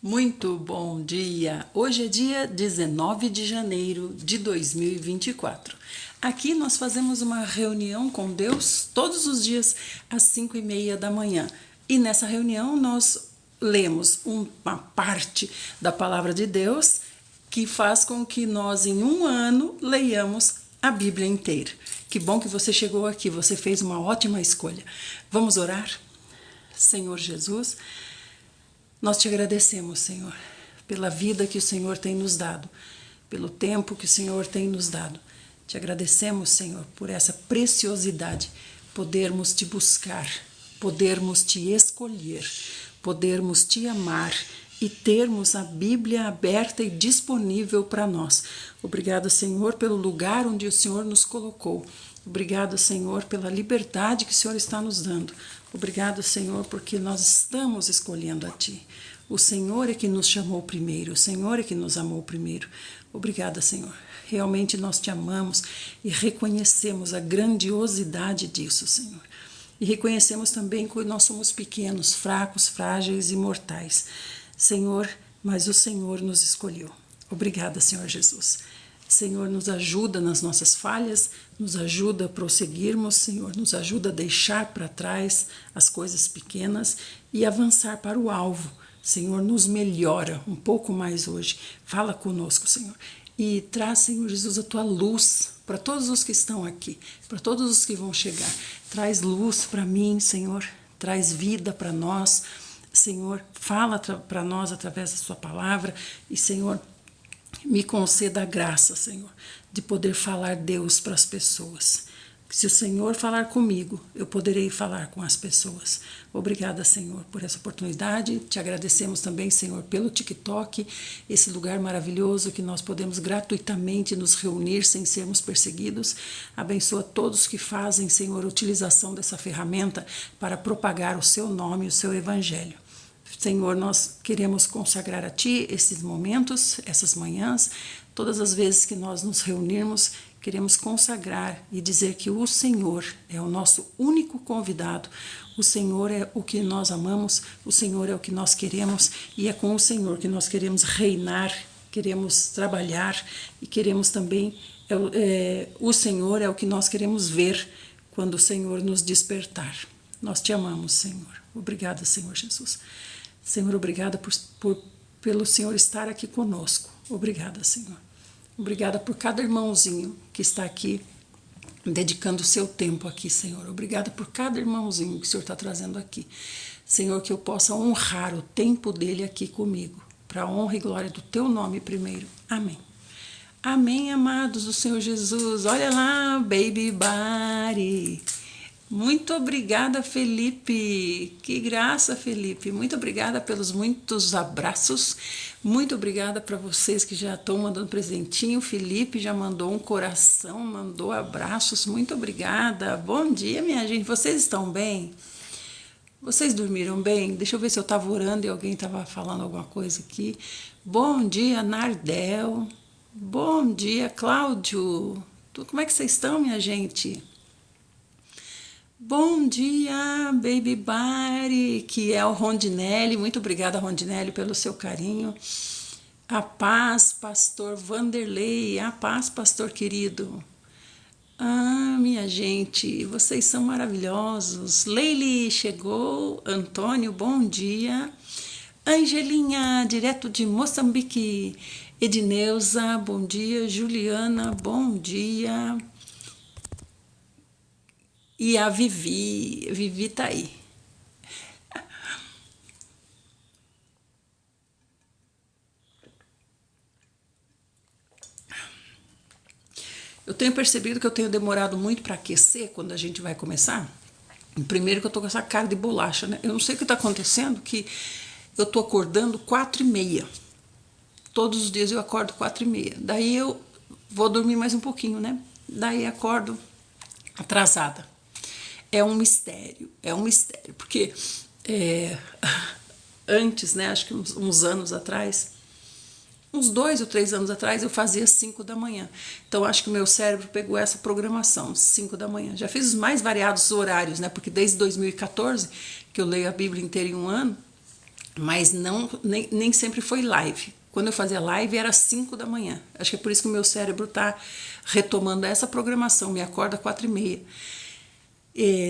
Muito bom dia! Hoje é dia 19 de janeiro de 2024. Aqui nós fazemos uma reunião com Deus todos os dias às 5:30 da manhã. E nessa reunião nós lemos uma parte da palavra de Deus que faz com que nós em um ano leiamos a Bíblia inteira. Que bom que você chegou aqui, você fez uma ótima escolha. Vamos orar? Senhor Jesus, nós te agradecemos, Senhor, pela vida que o Senhor tem nos dado, pelo tempo que o Senhor tem nos dado. Te agradecemos, Senhor, por essa preciosidade, podermos te buscar, podermos te escolher, podermos te amar e termos a Bíblia aberta e disponível para nós. Obrigado, Senhor, pelo lugar onde o Senhor nos colocou. Obrigado, Senhor, pela liberdade que o Senhor está nos dando. Obrigado, Senhor, porque nós estamos escolhendo a Ti. O Senhor é que nos chamou primeiro, o Senhor é que nos amou primeiro. Obrigada, Senhor. Realmente nós te amamos e reconhecemos a grandiosidade disso, Senhor. E reconhecemos também que nós somos pequenos, fracos, frágeis e mortais. Senhor, mas o Senhor nos escolheu. Obrigada, Senhor Jesus. Senhor, nos ajuda nas nossas falhas, nos ajuda a prosseguirmos, Senhor, nos ajuda a deixar para trás as coisas pequenas e avançar para o alvo. Senhor, nos melhora um pouco mais hoje. Fala conosco, Senhor. E traz, Senhor Jesus, a Tua luz para todos os que estão aqui, para todos os que vão chegar. Traz luz para mim, Senhor. Traz vida para nós. Senhor, fala para nós através da Sua palavra. E, Senhor, me conceda a graça, Senhor, de poder falar Deus para as pessoas. Se o Senhor falar comigo, eu poderei falar com as pessoas. Obrigada, Senhor, por essa oportunidade. Te agradecemos também, Senhor, pelo TikTok, esse lugar maravilhoso que nós podemos gratuitamente nos reunir sem sermos perseguidos. Abençoa todos que fazem, Senhor, utilização dessa ferramenta para propagar o Seu nome e o Seu Evangelho. Senhor, nós queremos consagrar a Ti esses momentos, essas manhãs, todas as vezes que nós nos reunirmos, queremos consagrar e dizer que o Senhor é o nosso único convidado, o Senhor é o que nós amamos, o Senhor é o que nós queremos e é com o Senhor que nós queremos reinar, queremos trabalhar e queremos também, o Senhor é o que nós queremos ver quando o Senhor nos despertar. Nós te amamos, Senhor. Obrigada, Senhor Jesus. Senhor, obrigada pelo Senhor estar aqui conosco. Obrigada, Senhor. Obrigada por cada irmãozinho que está aqui, dedicando o seu tempo aqui, Senhor. Obrigada por cada irmãozinho que o Senhor está trazendo aqui. Senhor, que eu possa honrar o tempo dele aqui comigo, para a honra e glória do teu nome primeiro. Amém. Amém, amados do Senhor Jesus. Olha lá, Baby Bari. Muito obrigada, Felipe. Que graça, Felipe. Muito obrigada pelos muitos abraços. Muito obrigada para vocês que já estão mandando presentinho. O Felipe já mandou um coração, mandou abraços. Muito obrigada. Bom dia, minha gente. Vocês estão bem? Vocês dormiram bem? Deixa eu ver se eu estava orando e alguém estava falando alguma coisa aqui. Bom dia, Nardel. Bom dia, Cláudio. Como é que vocês estão, minha gente? Bom dia, Baby Bari, que é o Rondinelli. Muito obrigada, Rondinelli, pelo seu carinho. A paz, pastor Vanderlei. A paz, pastor querido. Ah, minha gente, vocês são maravilhosos. Leili chegou. Antônio, bom dia. Angelinha, direto de Moçambique. Edneuza, bom dia. Juliana, bom dia. E a Vivi tá aí. Eu tenho percebido que eu tenho demorado muito para aquecer quando a gente vai começar. Primeiro que eu tô com essa cara de bolacha, né? Eu não sei o que tá acontecendo, que eu tô acordando 4:30. Todos os dias eu acordo 4:30. Daí eu vou dormir mais um pouquinho, né? Daí acordo atrasada. É um mistério, porque antes, né, acho que uns anos atrás, uns 2 ou 3 anos atrás, eu fazia 5 da manhã. Então, acho que o meu cérebro pegou essa programação, 5 da manhã. Já fiz os mais variados horários, né, porque desde 2014, que eu leio a Bíblia inteira em um ano, mas nem sempre foi live. Quando eu fazia live era 5 da manhã. Acho que é por isso que o meu cérebro está retomando essa programação, me acorda 4h30.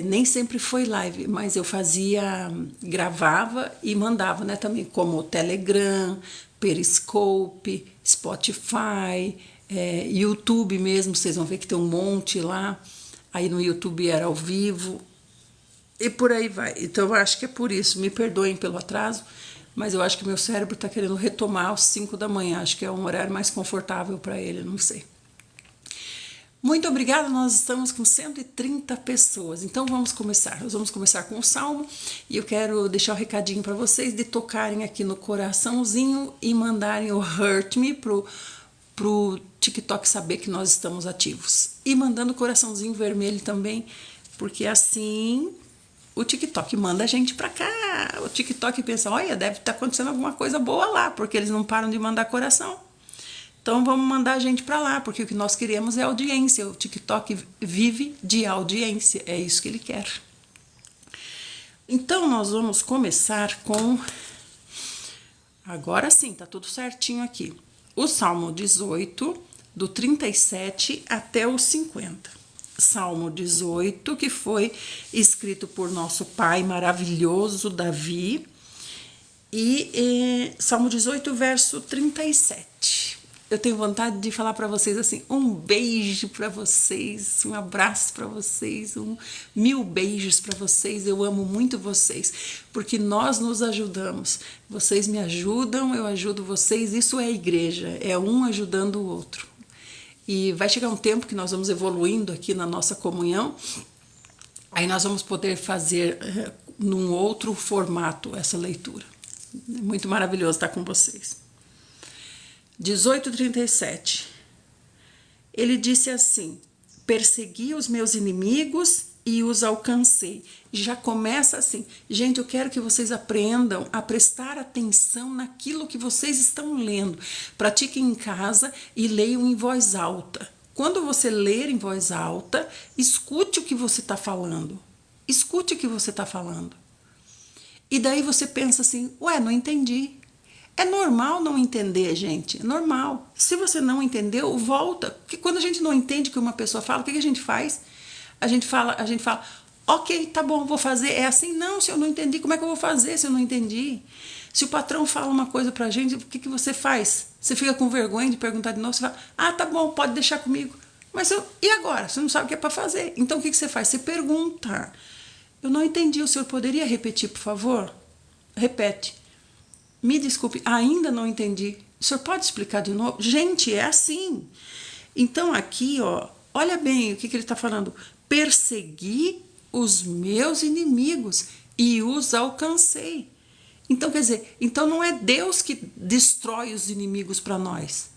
Nem sempre foi live, mas eu gravava e mandava, né, também, como Telegram, Periscope, Spotify, YouTube mesmo, vocês vão ver que tem um monte lá. Aí no YouTube era ao vivo e por aí vai. Então eu acho que é por isso, me perdoem pelo atraso, mas eu acho que meu cérebro está querendo retomar às 5 da manhã, acho que é um horário mais confortável para ele, não sei. Muito obrigada, nós estamos com 130 pessoas, então vamos começar. Nós vamos começar com o Salmo e eu quero deixar um recadinho para vocês de tocarem aqui no coraçãozinho e mandarem o Hurt Me pro TikTok saber que nós estamos ativos. E mandando o coraçãozinho vermelho também, porque assim o TikTok manda a gente para cá. O TikTok pensa, olha, deve estar acontecendo alguma coisa boa lá, porque eles não param de mandar coração. Então vamos mandar a gente para lá, porque o que nós queremos é audiência. O TikTok vive de audiência, é isso que ele quer. Então nós vamos começar com... Agora sim, tá tudo certinho aqui. O Salmo 18, do 37 até o 50. Salmo 18, que foi escrito por nosso pai maravilhoso, Davi. E Salmo 18, verso 37. Eu tenho vontade de falar para vocês assim, um beijo para vocês, um abraço para vocês, 1000 beijos para vocês. Eu amo muito vocês, porque nós nos ajudamos. Vocês me ajudam, eu ajudo vocês. Isso é a igreja, é um ajudando o outro. E vai chegar um tempo que nós vamos evoluindo aqui na nossa comunhão, aí nós vamos poder fazer num outro formato essa leitura. É muito maravilhoso estar com vocês. 18:37. Ele disse assim: persegui os meus inimigos e os alcancei. Já começa assim. Gente, eu quero que vocês aprendam a prestar atenção naquilo que vocês estão lendo. Pratiquem em casa e leiam em voz alta. Quando você ler em voz alta, escute o que você está falando. Escute o que você está falando. E daí você pensa assim, ué, não entendi. É normal não entender, gente, é normal. Se você não entendeu, volta. Porque quando a gente não entende o que uma pessoa fala, o que a gente faz? A gente fala, ok, tá bom, vou fazer. É assim? Não, se eu não entendi, como é que eu vou fazer se eu não entendi? Se o patrão fala uma coisa pra gente, o que você faz? Você fica com vergonha de perguntar de novo, você fala, tá bom, pode deixar comigo. Mas e agora? Você não sabe o que é para fazer. Então o que você faz? Você pergunta. Eu não entendi, o senhor poderia repetir, por favor? Repete. Me desculpe, ainda não entendi. O senhor pode explicar de novo? Gente, é assim. Então aqui, olha bem o que ele está falando. Persegui os meus inimigos e os alcancei. Então, quer dizer, então não é Deus que destrói os inimigos para nós.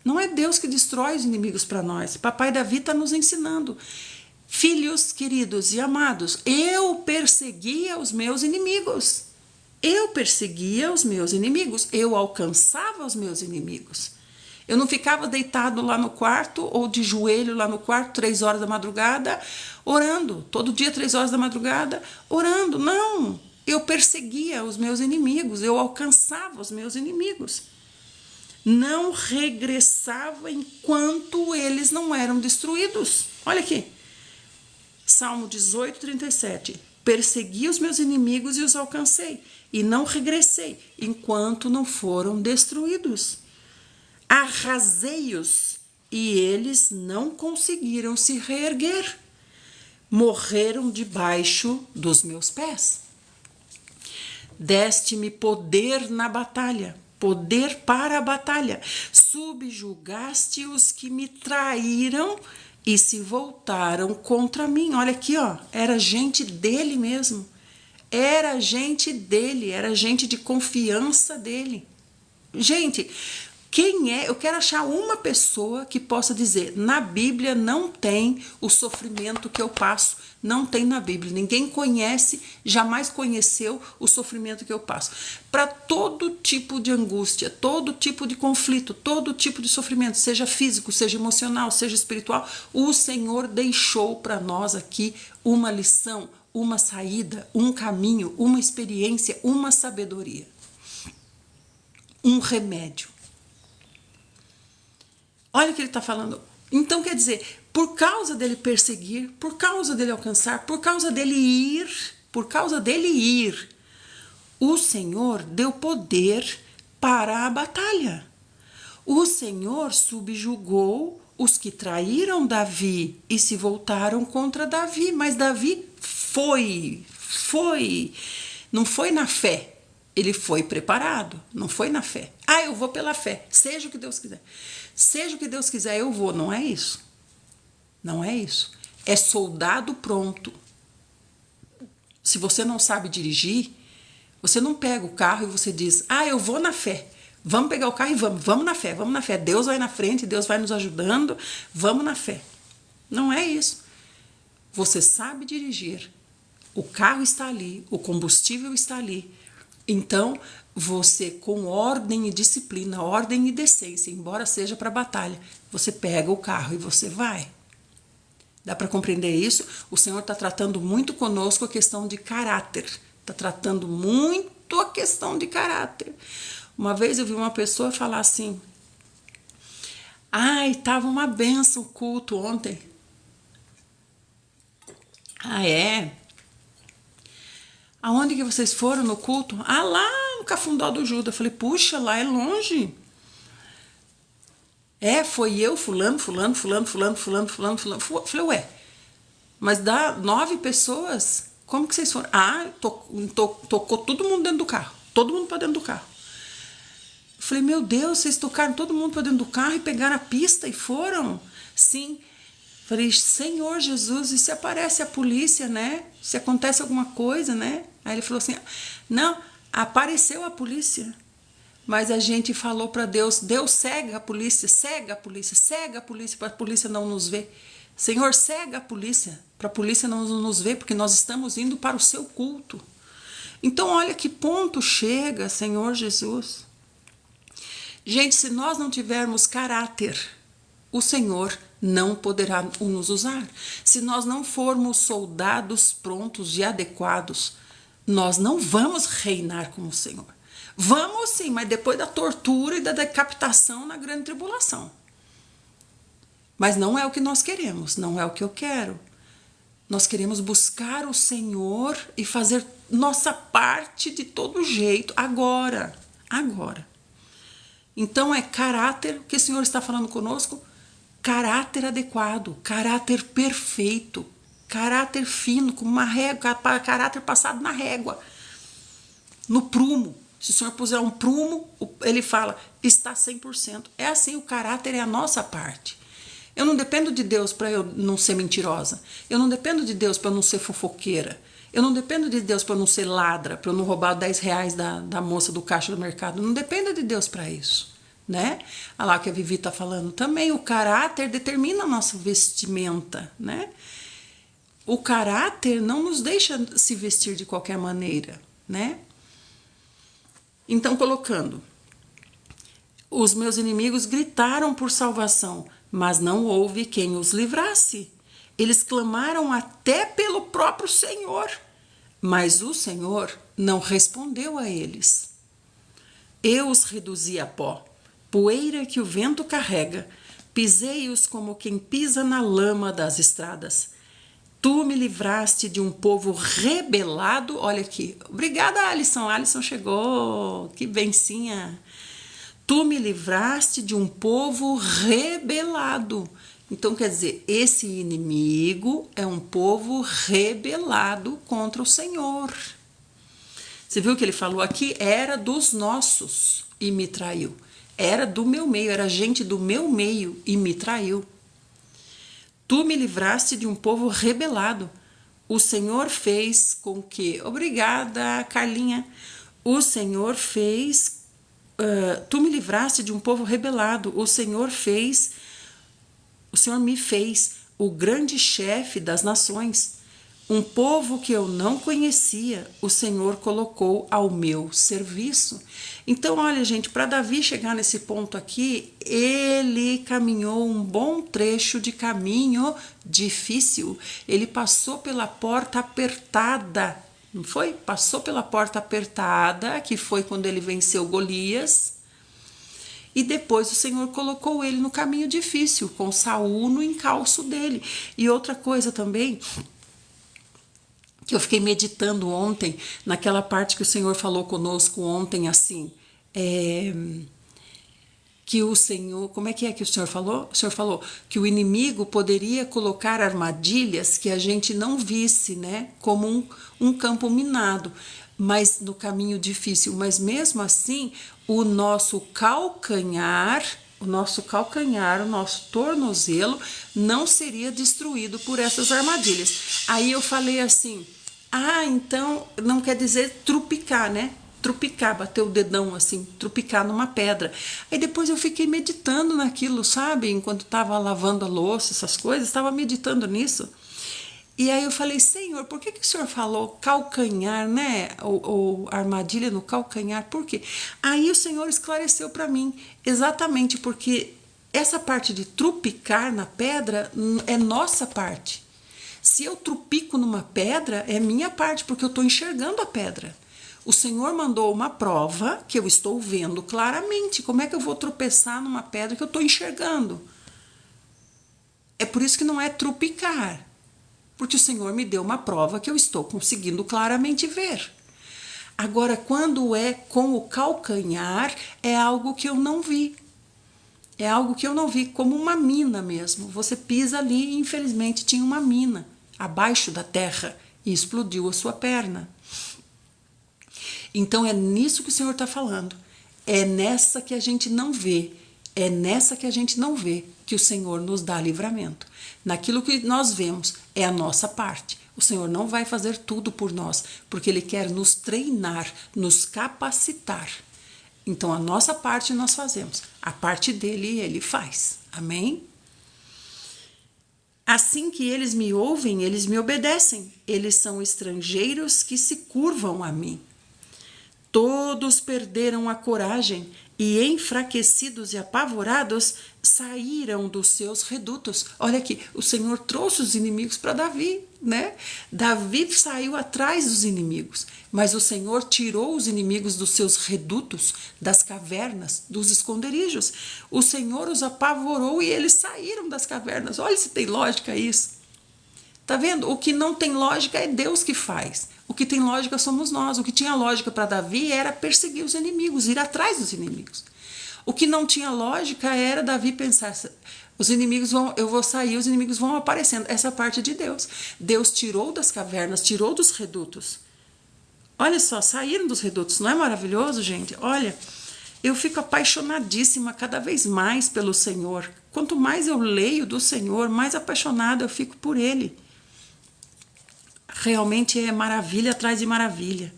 Não é Deus que destrói os inimigos para nós. Papai Davi está nos ensinando. Filhos queridos e amados, eu perseguia os meus inimigos. Eu perseguia os meus inimigos, eu alcançava os meus inimigos. Eu não ficava deitado lá no quarto ou de joelho lá no quarto 3 horas da madrugada orando, todo dia 3 horas da madrugada orando, não. Eu perseguia os meus inimigos, eu alcançava os meus inimigos. Não regressava enquanto eles não eram destruídos. Olha aqui, Salmo 18:37. Persegui os meus inimigos e os alcancei, e não regressei, enquanto não foram destruídos. Arrasei-os, e eles não conseguiram se reerguer. Morreram debaixo dos meus pés. Deste-me poder na batalha, poder para a batalha. Subjugaste os que me traíram e se voltaram contra mim. Olha aqui, era gente dele mesmo. Era gente dele, era gente de confiança dele. Gente, quem é? Eu quero achar uma pessoa que possa dizer, na Bíblia não tem o sofrimento que eu passo. Não tem na Bíblia. Ninguém conhece, jamais conheceu o sofrimento que eu passo. Para todo tipo de angústia, todo tipo de conflito, todo tipo de sofrimento, seja físico, seja emocional, seja espiritual, o Senhor deixou para nós aqui uma lição, uma saída, um caminho, uma experiência, uma sabedoria. um remédio. Olha o que ele está falando. Então, quer dizer, por causa dele perseguir, por causa dele alcançar, por causa dele ir, o Senhor deu poder para a batalha. O Senhor subjugou os que traíram Davi e se voltaram contra Davi, mas Davi foi, não foi na fé, ele foi preparado, não foi na fé. Ah, eu vou pela fé, seja o que Deus quiser. Seja o que Deus quiser, eu vou. Não é isso. Não é isso. É soldado pronto. Se você não sabe dirigir, você não pega o carro e você diz, ah, eu vou na fé. Vamos pegar o carro e vamos na fé, vamos na fé. Deus vai na frente, Deus vai nos ajudando, vamos na fé. Não é isso. Você sabe dirigir, o carro está ali, o combustível está ali. Então, você com ordem e disciplina, ordem e decência, embora seja para a batalha, você pega o carro e você vai. Dá para compreender isso? O Senhor está tratando muito conosco a questão de caráter. Está tratando muito a questão de caráter. Uma vez eu vi uma pessoa falar assim, ai, estava uma benção o culto ontem. Ah, é? Aonde que vocês foram no culto? Ah, lá no Cafundó do Judas. Eu falei, puxa, lá é longe. É, foi eu, fulano. Falei, ué, mas dá 9 pessoas? Como que vocês foram? Ah, tocou todo mundo dentro do carro. Todo mundo para dentro do carro. Eu falei, meu Deus, vocês tocaram todo mundo para dentro do carro e pegaram a pista e foram? Sim. Falei, Senhor Jesus, e se aparece a polícia, né? Se acontece alguma coisa, né? Aí ele falou assim, não, apareceu a polícia. Mas a gente falou para Deus, Deus cega a polícia para a polícia não nos ver. Senhor, cega a polícia, para a polícia não nos ver, porque nós estamos indo para o seu culto. Então, olha que ponto chega, Senhor Jesus. Gente, se nós não tivermos caráter, o Senhor não poderá nos usar. Se nós não formos soldados prontos e adequados, nós não vamos reinar como o Senhor. Vamos sim, mas depois da tortura e da decapitação na grande tribulação. Mas não é o que nós queremos, não é o que eu quero. Nós queremos buscar o Senhor e fazer nossa parte de todo jeito, agora. Então é caráter que o Senhor está falando conosco, caráter adequado, caráter perfeito, caráter fino, com uma régua, caráter passado na régua, no prumo. Se o Senhor puser um prumo, ele fala, está 100%. É assim, o caráter é a nossa parte. Eu não dependo de Deus para eu não ser mentirosa. Eu não dependo de Deus para eu não ser fofoqueira. Eu não dependo de Deus para eu não ser ladra, para eu não roubar 10 reais da moça do caixa do mercado. Eu não dependo de Deus para isso, né? Olha lá o que a Vivi está falando. Também o caráter determina a nossa vestimenta, né? O caráter não nos deixa se vestir de qualquer maneira, né? Então, colocando, os meus inimigos gritaram por salvação, mas não houve quem os livrasse. Eles clamaram até pelo próprio Senhor, mas o Senhor não respondeu a eles. Eu os reduzi a pó, poeira que o vento carrega, pisei-os como quem pisa na lama das estradas. Tu me livraste de um povo rebelado. Olha aqui. Obrigada, Alisson. Alisson chegou. Que bencinha. Tu me livraste de um povo rebelado. Então, quer dizer, esse inimigo é um povo rebelado contra o Senhor. Você viu o que ele falou aqui? Era dos nossos e me traiu. Era do meu meio, era gente do meu meio e me traiu. Tu me livraste de um povo rebelado. O Senhor fez com que... Obrigada, Carlinha. O Senhor fez... tu me livraste de um povo rebelado. O Senhor me fez o grande chefe das nações. Um povo que eu não conhecia, o Senhor colocou ao meu serviço. Então, olha, gente, para Davi chegar nesse ponto aqui, ele caminhou um bom trecho de caminho difícil. Ele passou pela porta apertada, não foi? Passou pela porta apertada, que foi quando ele venceu Golias, E depois o Senhor colocou ele no caminho difícil, com Saul no encalço dele. E outra coisa também, que eu fiquei meditando ontem, naquela parte que o Senhor falou conosco ontem, assim, que o Senhor, como é que o Senhor falou? O Senhor falou que o inimigo poderia colocar armadilhas que a gente não visse, né, como um campo minado, mas no caminho difícil, mas mesmo assim, o nosso calcanhar, o nosso tornozelo não seria destruído por essas armadilhas. Aí eu falei assim, então não quer dizer trupicar, né? Trupicar, bater o dedão assim, trupicar numa pedra. Aí depois eu fiquei meditando naquilo, sabe? Enquanto estava lavando a louça, essas coisas, estava meditando nisso. E aí eu falei, Senhor, por que o Senhor falou calcanhar, né? Ou armadilha no calcanhar, por quê? Aí o Senhor esclareceu para mim, exatamente porque essa parte de trupicar na pedra é nossa parte. Se eu trupico numa pedra, é minha parte, porque eu estou enxergando a pedra. O Senhor mandou uma prova que eu estou vendo claramente. Como é que eu vou tropeçar numa pedra que eu estou enxergando? É por isso que não é trupicar. Porque o Senhor me deu uma prova que eu estou conseguindo claramente ver. Agora, quando é com o calcanhar, é algo que eu não vi. É algo que eu não vi, como uma mina mesmo. Você pisa ali e, infelizmente, tinha uma mina abaixo da terra e explodiu a sua perna. Então é nisso que o Senhor está falando. É nessa que a gente não vê. É nessa que a gente não vê que o Senhor nos dá livramento. Naquilo que nós vemos é a nossa parte. O Senhor não vai fazer tudo por nós, porque Ele quer nos treinar, nos capacitar. Então a nossa parte nós fazemos. A parte dele Ele faz. Amém? Assim que eles me ouvem, eles me obedecem. Eles são estrangeiros que se curvam a mim. Todos perderam a coragem e, enfraquecidos e apavorados, saíram dos seus redutos. Olha aqui, o Senhor trouxe os inimigos para Davi, né? Davi saiu atrás dos inimigos, mas o Senhor tirou os inimigos dos seus redutos, das cavernas, dos esconderijos. O Senhor os apavorou e eles saíram das cavernas. Olha se tem lógica isso. Tá vendo? O que não tem lógica é Deus que faz. O que tem lógica somos nós. O que tinha lógica para Davi era perseguir os inimigos, ir atrás dos inimigos. O que não tinha lógica era Davi pensar, os inimigos eu vou sair, os inimigos vão aparecendo. Essa parte de Deus. Deus tirou das cavernas, tirou dos redutos. Olha só, saíram dos redutos. Não é maravilhoso, gente? Olha, eu fico apaixonadíssima cada vez mais pelo Senhor. Quanto mais eu leio do Senhor, mais apaixonada eu fico por Ele. Realmente é maravilha atrás de maravilha.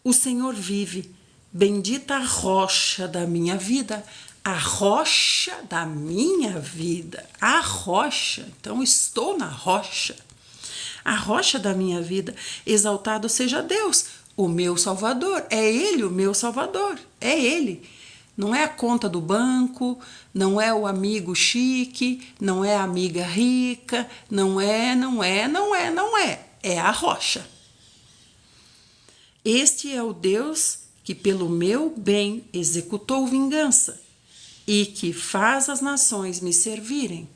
O Senhor vive, bendita a rocha da minha vida, a rocha da minha vida, a rocha, então estou na rocha, a rocha da minha vida, exaltado seja Deus, o meu Salvador, é Ele o meu Salvador, é Ele. Não é a conta do banco, não é o amigo chique, não é a amiga rica, não é. É a rocha. Este é o Deus que pelo meu bem executou vingança e que faz as nações me servirem.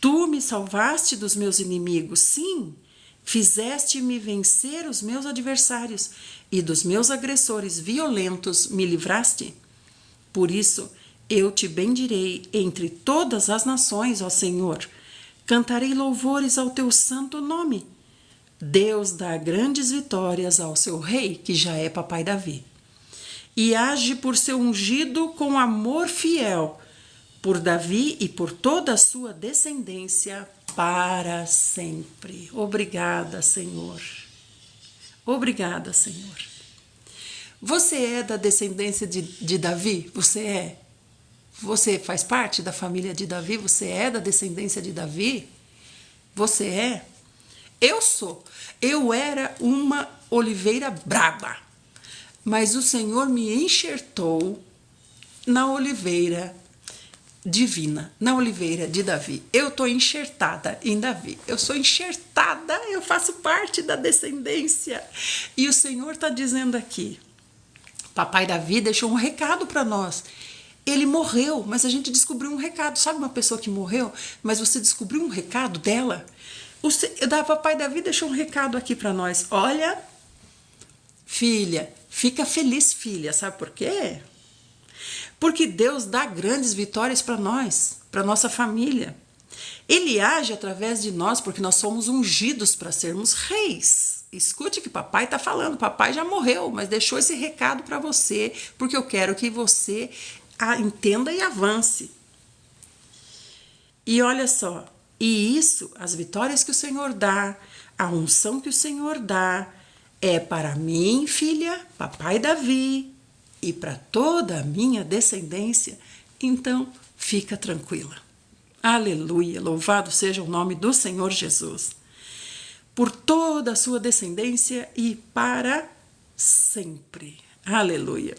Tu me salvaste dos meus inimigos, sim, fizeste-me vencer os meus adversários e dos meus agressores violentos me livraste. Por isso, eu te bendirei entre todas as nações, ó Senhor. Cantarei louvores ao teu santo nome. Deus dá grandes vitórias ao seu rei, que já é papai Davi. E age por seu ungido com amor fiel, por Davi e por toda a sua descendência para sempre. Obrigada, Senhor. Obrigada, Senhor. Você é da descendência de Davi? Você é? Você faz parte da família de Davi? Você é da descendência de Davi? Você é? Eu sou. Eu era uma oliveira braba, mas o Senhor me enxertou na oliveira divina, na oliveira de Davi. Eu estou enxertada em Davi. Eu sou enxertada, eu faço parte da descendência. E o Senhor está dizendo aqui, papai Davi deixou um recado para nós. ele morreu, mas a gente descobriu um recado. Sabe uma pessoa que morreu, mas você descobriu um recado dela? O Papai Davi deixou um recado aqui para nós. Olha, filha, fica feliz, filha. Sabe por quê? Porque Deus dá grandes vitórias para nós, para nossa família. Ele age através de nós porque nós somos ungidos para sermos reis. Escute o que papai está falando. Papai já morreu, mas deixou esse recado para você, porque eu quero que você entenda e avance. E olha só, e isso, as vitórias que o Senhor dá, a unção que o Senhor dá, é para mim, filha, papai Davi, e para toda a minha descendência. Então, fica tranquila. Aleluia, louvado seja o nome do Senhor Jesus. Por toda a sua descendência e para sempre. Aleluia.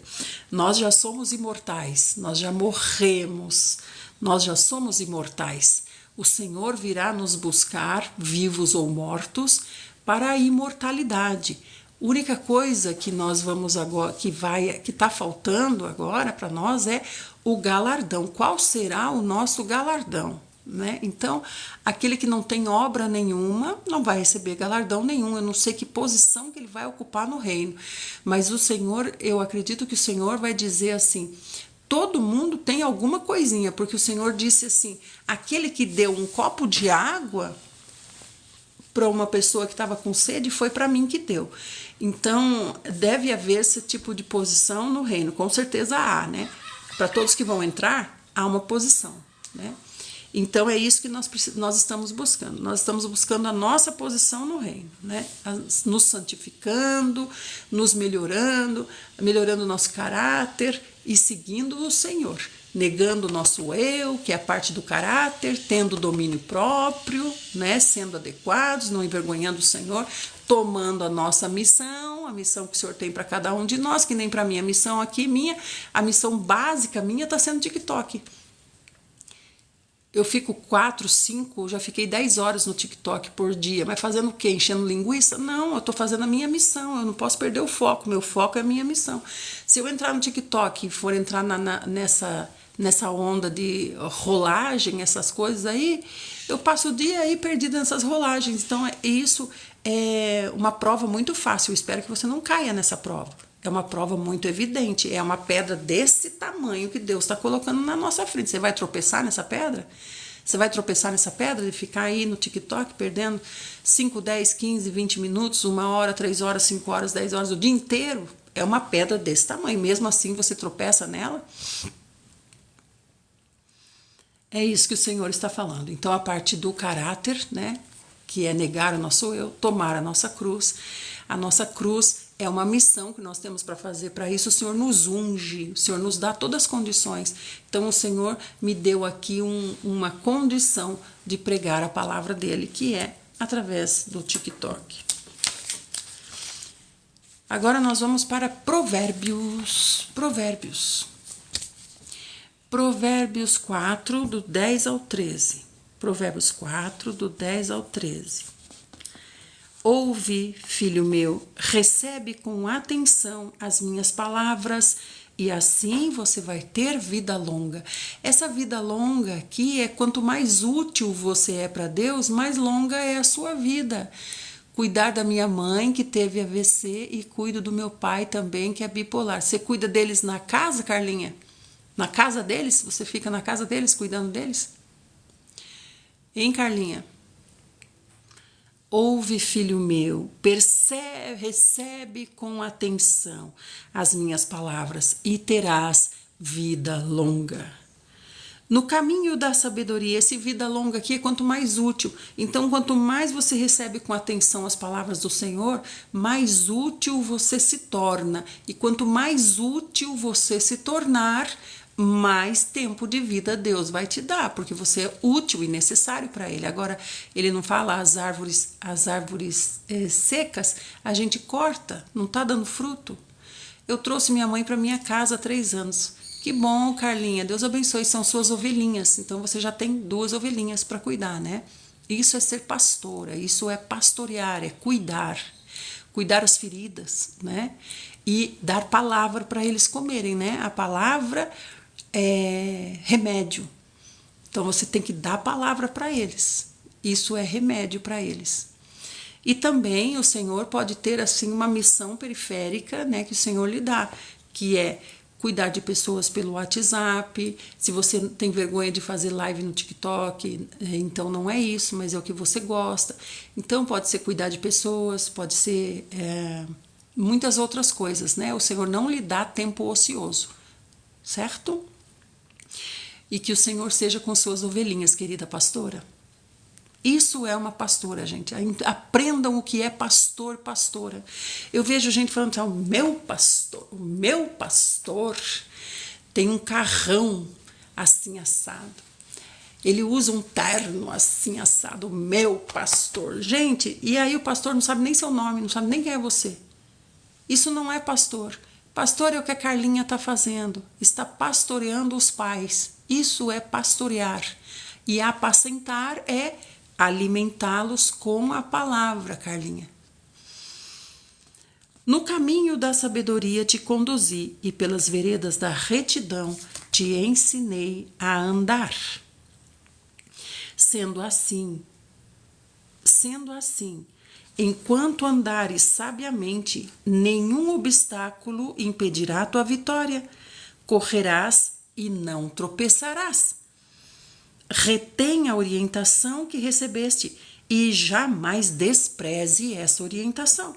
Nós já somos imortais, nós já morremos, nós já somos imortais. O Senhor virá nos buscar, vivos ou mortos, para a imortalidade. A única coisa que nós vamos agora, que está faltando agora para nós é o galardão. Qual será o nosso galardão? Né? Então, aquele que não tem obra nenhuma não vai receber galardão nenhum. Eu não sei que posição que ele vai ocupar no reino, mas o Senhor, eu acredito que o Senhor vai dizer assim: todo mundo tem alguma coisinha, porque o Senhor disse assim: aquele que deu um copo de água para uma pessoa que estava com sede foi para mim que deu. Então, deve haver esse tipo de posição no reino, com certeza há, né? Para todos que vão entrar, há uma posição, né? Então, é isso que nós estamos buscando. Nós estamos buscando a nossa posição no reino, né? Nos santificando, nos melhorando, melhorando o nosso caráter e seguindo o Senhor. Negando o nosso eu, que é a parte do caráter, tendo domínio próprio, né? Sendo adequados, não envergonhando o Senhor, tomando a nossa missão, a missão que o Senhor tem para cada um de nós, que nem para mim, a missão aqui a missão básica minha está sendo TikTok. Eu fico 4, 5, já fiquei 10 horas no TikTok por dia, mas fazendo o quê? Enchendo linguiça? Não, eu estou fazendo a minha missão, eu não posso perder o foco, meu foco é a minha missão. Se eu entrar no TikTok e for entrar nessa onda de rolagem, essas coisas aí, eu passo o dia aí perdida nessas rolagens. Então, isso é uma prova muito fácil, eu espero que você não caia nessa prova. É uma prova muito evidente, é uma pedra desse tamanho que Deus está colocando na nossa frente. Você vai tropeçar nessa pedra? Você vai tropeçar nessa pedra de ficar aí no TikTok perdendo 5, 10, 15, 20 minutos, 1 hora, 3 horas, 5 horas, 10 horas, o dia inteiro? É uma pedra desse tamanho, mesmo assim você tropeça nela? É isso que o Senhor está falando. Então, a parte do caráter, né, que é negar o nosso eu, tomar a nossa cruz. A nossa cruz é uma missão que nós temos para fazer. Para isso, o Senhor nos unge, o Senhor nos dá todas as condições. Então, o Senhor me deu aqui uma condição de pregar a palavra dele, que é através do TikTok. Agora nós vamos para Provérbios. Provérbios 4, do 10 ao 13. Provérbios 4, do 10 ao 13. Ouve, filho meu, recebe com atenção as minhas palavras, e assim você vai ter vida longa. Essa vida longa aqui é quanto mais útil você é para Deus, mais longa é a sua vida. Cuidar da minha mãe, que teve AVC, e cuido do meu pai também, que é bipolar. Você cuida deles na casa, Carlinha? Na casa deles? Você fica na casa deles, cuidando deles? Hein, Carlinha? Ouve, filho meu, recebe com atenção as minhas palavras e terás vida longa. No caminho da sabedoria, esse vida longa aqui é quanto mais útil. Então, quanto mais você recebe com atenção as palavras do Senhor, mais útil você se torna. E quanto mais útil você se tornar, mais tempo de vida Deus vai te dar, porque você é útil e necessário para Ele. Agora, Ele não fala as árvores secas, a gente corta, não está dando fruto. Eu trouxe minha mãe para minha casa há 3 anos. Que bom, Carlinha, Deus abençoe, são suas ovelhinhas. Então, você já tem 2 ovelhinhas para cuidar, né? Isso é ser pastora, isso é pastorear, é cuidar as feridas, né? E dar palavra para eles comerem, né? A palavra remédio. Então você tem que dar a palavra para eles. Isso é remédio para eles. E também o Senhor pode ter assim uma missão periférica, né, que o Senhor lhe dá, que é cuidar de pessoas pelo WhatsApp. Se você tem vergonha de fazer live no TikTok, então não é isso, mas é o que você gosta. Então pode ser cuidar de pessoas, pode ser muitas outras coisas, né? O Senhor não lhe dá tempo ocioso, certo? E que o Senhor seja com suas ovelhinhas, querida pastora. Isso é uma pastora, gente. Aprendam o que é pastor, pastora. Eu vejo gente falando assim, o meu pastor tem um carrão assim assado. Ele usa um terno assim assado, o meu pastor. Gente, e aí o pastor não sabe nem seu nome, não sabe nem quem é você. Isso não é pastor. Pastor é o que a Carlinha está fazendo. Está pastoreando os pais. Isso é pastorear. E apacentar é alimentá-los com a palavra, Carlinha. No caminho da sabedoria te conduzi e pelas veredas da retidão te ensinei a andar. Sendo assim, enquanto andares sabiamente, nenhum obstáculo impedirá a tua vitória. Correrás e não tropeçarás. Retém a orientação que recebeste e jamais despreze essa orientação.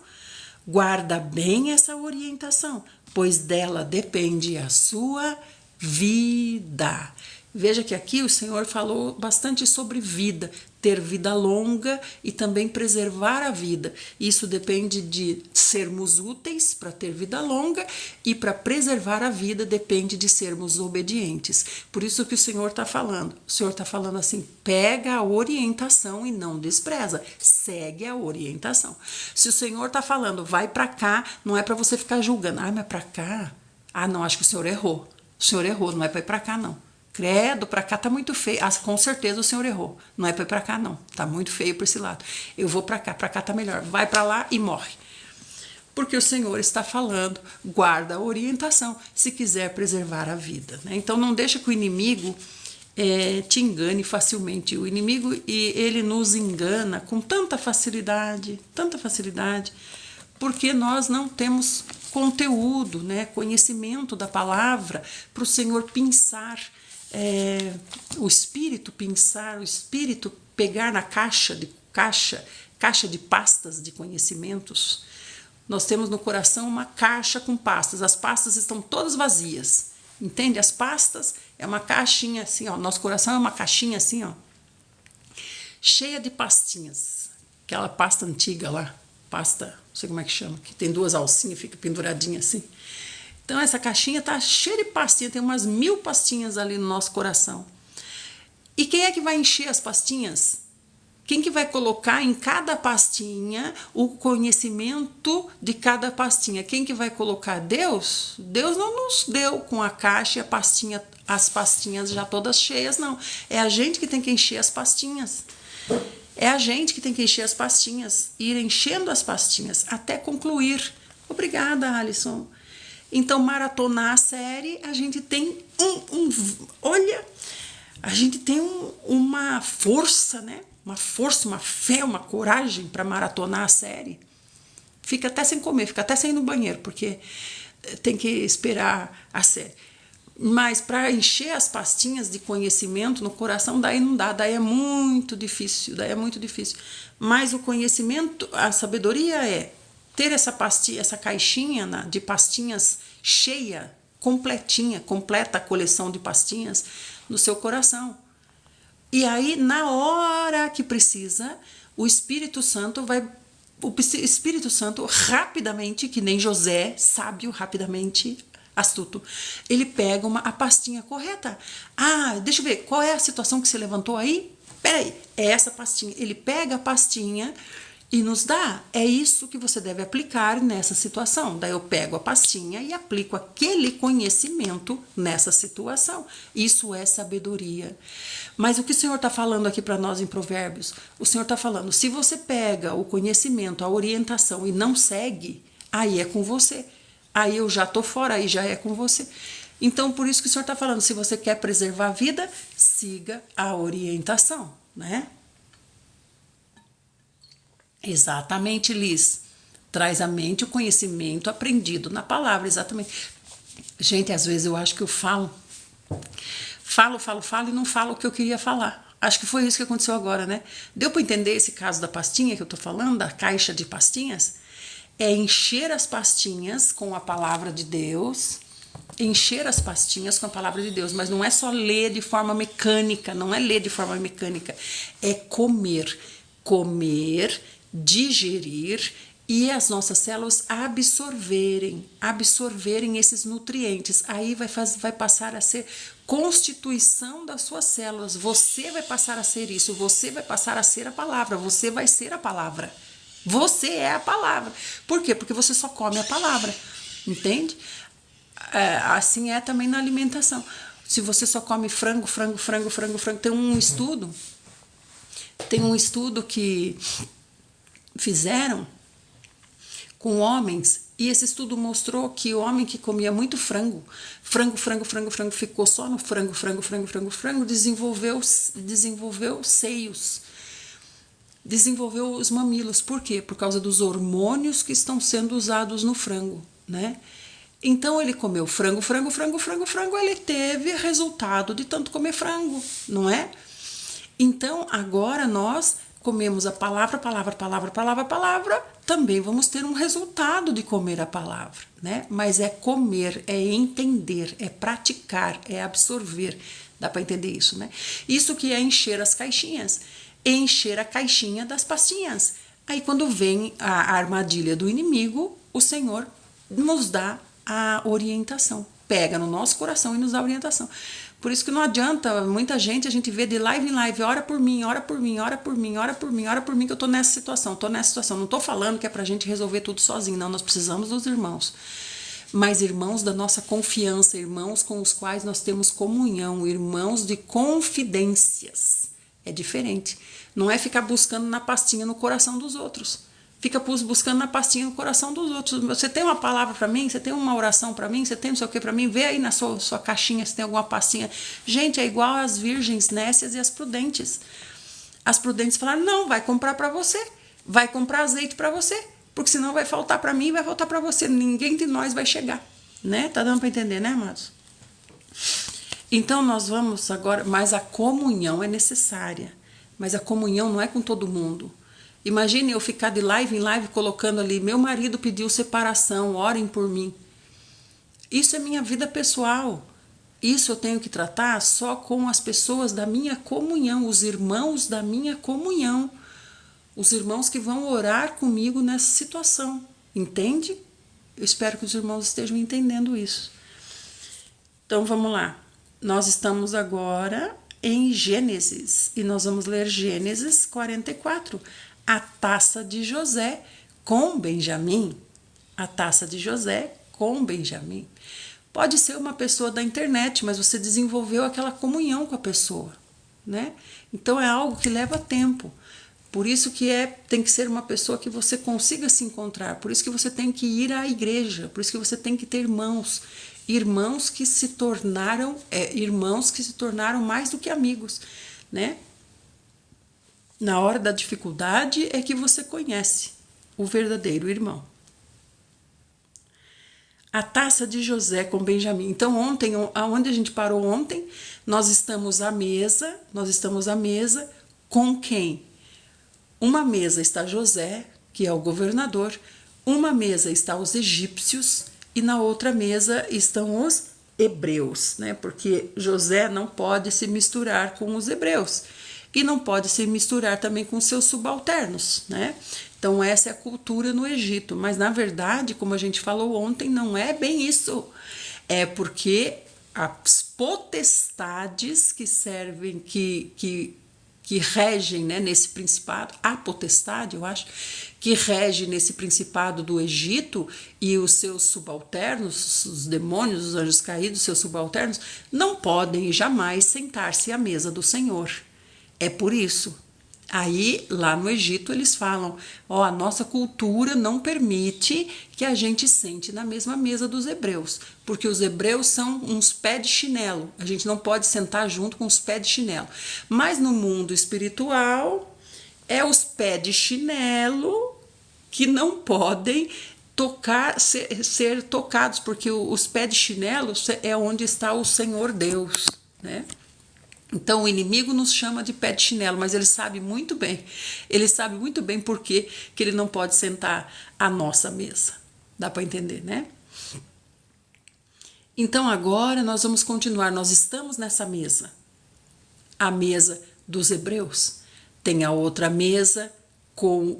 Guarda bem essa orientação, pois dela depende a sua vida. Veja que aqui o Senhor falou bastante sobre vida, ter vida longa e também preservar a vida. Isso depende de sermos úteis para ter vida longa e para preservar a vida depende de sermos obedientes. Por isso que o Senhor está falando. O Senhor está falando assim, pega a orientação e não despreza. Segue a orientação. Se o Senhor está falando, vai para cá, não é para você ficar julgando. Ah, mas para cá? Ah, não, acho que o Senhor errou. O Senhor errou, não é para ir para cá, não. Credo, para cá tá muito feio. Ah, com certeza o Senhor errou. Não é para ir para cá, não. Tá muito feio para esse lado. Eu vou para cá tá melhor. Vai para lá e morre. Porque o Senhor está falando, guarda a orientação, se quiser preservar a vida. Né? Então não deixa que o inimigo te engane facilmente. O inimigo, ele nos engana com tanta facilidade, porque nós não temos conteúdo, né? Conhecimento da palavra para o Senhor pensar. O espírito pensar, o espírito pegar na caixa de pastas de conhecimentos. Nós temos no coração uma caixa com pastas, as pastas estão todas vazias, entende? As pastas é uma caixinha assim, ó, nosso coração é uma caixinha assim, ó, cheia de pastinhas, aquela pasta antiga lá, pasta, não sei como é que chama, que tem duas alcinhas, fica penduradinha assim. Então essa caixinha tá cheia de pastinhas, tem umas 1000 pastinhas ali no nosso coração. E quem é que vai encher as pastinhas? Quem que vai colocar em cada pastinha o conhecimento de cada pastinha? Quem que vai colocar? Deus? Deus não nos deu com a caixa e as pastinhas já todas cheias, não. É a gente que tem que encher as pastinhas. É a gente que tem que encher as pastinhas, ir enchendo as pastinhas até concluir. Obrigada, Alisson. Então, maratonar a série, a gente tem olha, a gente tem uma força, né? Uma força, uma fé, uma coragem para maratonar a série. Fica até sem comer, fica até sem ir no banheiro, porque tem que esperar a série. Mas para encher as pastinhas de conhecimento no coração, daí não dá, daí é muito difícil, Mas o conhecimento, a sabedoria é ter essa pastinha, essa caixinha de pastinhas cheia, completinha, completa a coleção de pastinhas no seu coração. E aí, na hora que precisa, o Espírito Santo rapidamente, que nem José, sábio, rapidamente, astuto, ele pega a pastinha correta. Ah, deixa eu ver, qual é a situação que se levantou aí? Peraí, é essa pastinha. Ele pega a pastinha e nos dá. É isso que você deve aplicar nessa situação. Daí eu pego a pastinha e aplico aquele conhecimento nessa situação. Isso é sabedoria. Mas o que o Senhor está falando aqui para nós em Provérbios? O Senhor está falando, se você pega o conhecimento, a orientação e não segue, aí é com você. Aí eu já estou fora, aí já é com você. Então, por isso que o Senhor está falando, se você quer preservar a vida, siga a orientação, né? Exatamente, Liz. Traz à mente o conhecimento aprendido na palavra, exatamente. Gente, às vezes eu acho que eu falo e não falo o que eu queria falar. Acho que foi isso que aconteceu agora, né? Deu para entender esse caso da pastinha que eu tô falando, da caixa de pastinhas? É encher as pastinhas com a palavra de Deus, encher as pastinhas com a palavra de Deus, mas não é só ler de forma mecânica, não é ler de forma mecânica, é comer, digerir e as nossas células absorverem esses nutrientes. Aí vai passar a ser constituição das suas células. Você vai passar a ser isso, você vai passar a ser a palavra, você vai ser a palavra. Você é a palavra. Por quê? Porque você só come a palavra, entende? Assim é também na alimentação. Se você só come frango, tem um estudo que fizeram com homens, e esse estudo mostrou que o homem que comia muito frango, ficou só no frango, desenvolveu seios, desenvolveu os mamilos. Por quê? Por causa dos hormônios que estão sendo usados no frango, né? Então ele comeu frango, ele teve resultado de tanto comer frango, não é? Então agora nós comemos a palavra, também vamos ter um resultado de comer a palavra, né? Mas é comer, é entender, é praticar, é absorver. Dá para entender isso, né? Isso que é encher as caixinhas, encher a caixinha das pastinhas. Aí quando vem a armadilha do inimigo, o Senhor nos dá a orientação, pega no nosso coração e nos dá a orientação. Por isso que não adianta, muita gente, a gente vê de live em live, ora por mim, que eu tô nessa situação. Não tô falando que é pra gente resolver tudo sozinho, não, nós precisamos dos irmãos. Mas irmãos da nossa confiança, irmãos com os quais nós temos comunhão, irmãos de confidências. É diferente. Não é ficar buscando na pastinha no coração dos outros. Fica buscando na pastinha no coração dos outros. Você tem uma palavra para mim? Você tem uma oração para mim? Você tem não sei o que para mim? Vê aí na sua caixinha se tem alguma pastinha. Gente, é igual às virgens nécias e as prudentes. As prudentes falaram, não, vai comprar para você. Vai comprar azeite para você. Porque senão vai faltar para mim e vai faltar para você. Ninguém de nós vai chegar. Né? Tá dando para entender, né, amados? Então, nós vamos agora... Mas a comunhão é necessária. Mas a comunhão não é com todo mundo. Imagine eu ficar de live em live colocando ali, meu marido pediu separação, orem por mim. Isso é minha vida pessoal. Isso eu tenho que tratar só com as pessoas da minha comunhão, os irmãos da minha comunhão. Os irmãos que vão orar comigo nessa situação. Entende? Eu espero que os irmãos estejam entendendo isso. Então vamos lá. Nós estamos agora em Gênesis e nós vamos ler Gênesis 44. A taça de José com Benjamim. A taça de José com Benjamim. Pode ser uma pessoa da internet, mas você desenvolveu aquela comunhão com a pessoa, né? Então é algo que leva tempo. Por isso que tem que ser uma pessoa que você consiga se encontrar. Por isso que você tem que ir à igreja. Por isso que você tem que ter irmãos. Irmãos que se tornaram mais do que amigos, né? Na hora da dificuldade é que você conhece o verdadeiro irmão. A taça de José com Benjamim. Então ontem, aonde a gente parou ontem, nós estamos à mesa com quem? Uma mesa está José, que é o governador, uma mesa está os egípcios e na outra mesa estão os hebreus, né? Porque José não pode se misturar com os hebreus. E não pode se misturar também com seus subalternos, né? Então essa é a cultura no Egito, mas na verdade, como a gente falou ontem, não é bem isso. É porque as potestades que servem, que regem, né, nesse principado, a potestade, eu acho, que rege nesse principado do Egito e os seus subalternos, os demônios, os anjos caídos, seus subalternos, não podem jamais sentar-se à mesa do Senhor. É por isso. Aí, lá no Egito, eles falam, ó, a nossa cultura não permite que a gente sente na mesma mesa dos hebreus, porque os hebreus são uns pés de chinelo, a gente não pode sentar junto com os pés de chinelo. Mas no mundo espiritual, é os pés de chinelo que não podem ser tocados, porque os pés de chinelo é onde está o Senhor Deus, né? Então o inimigo nos chama de pé de chinelo, mas ele sabe muito bem por que ele não pode sentar à nossa mesa. Dá para entender, né? Então agora nós vamos continuar, nós estamos nessa mesa. A mesa dos hebreus. Tem a outra mesa com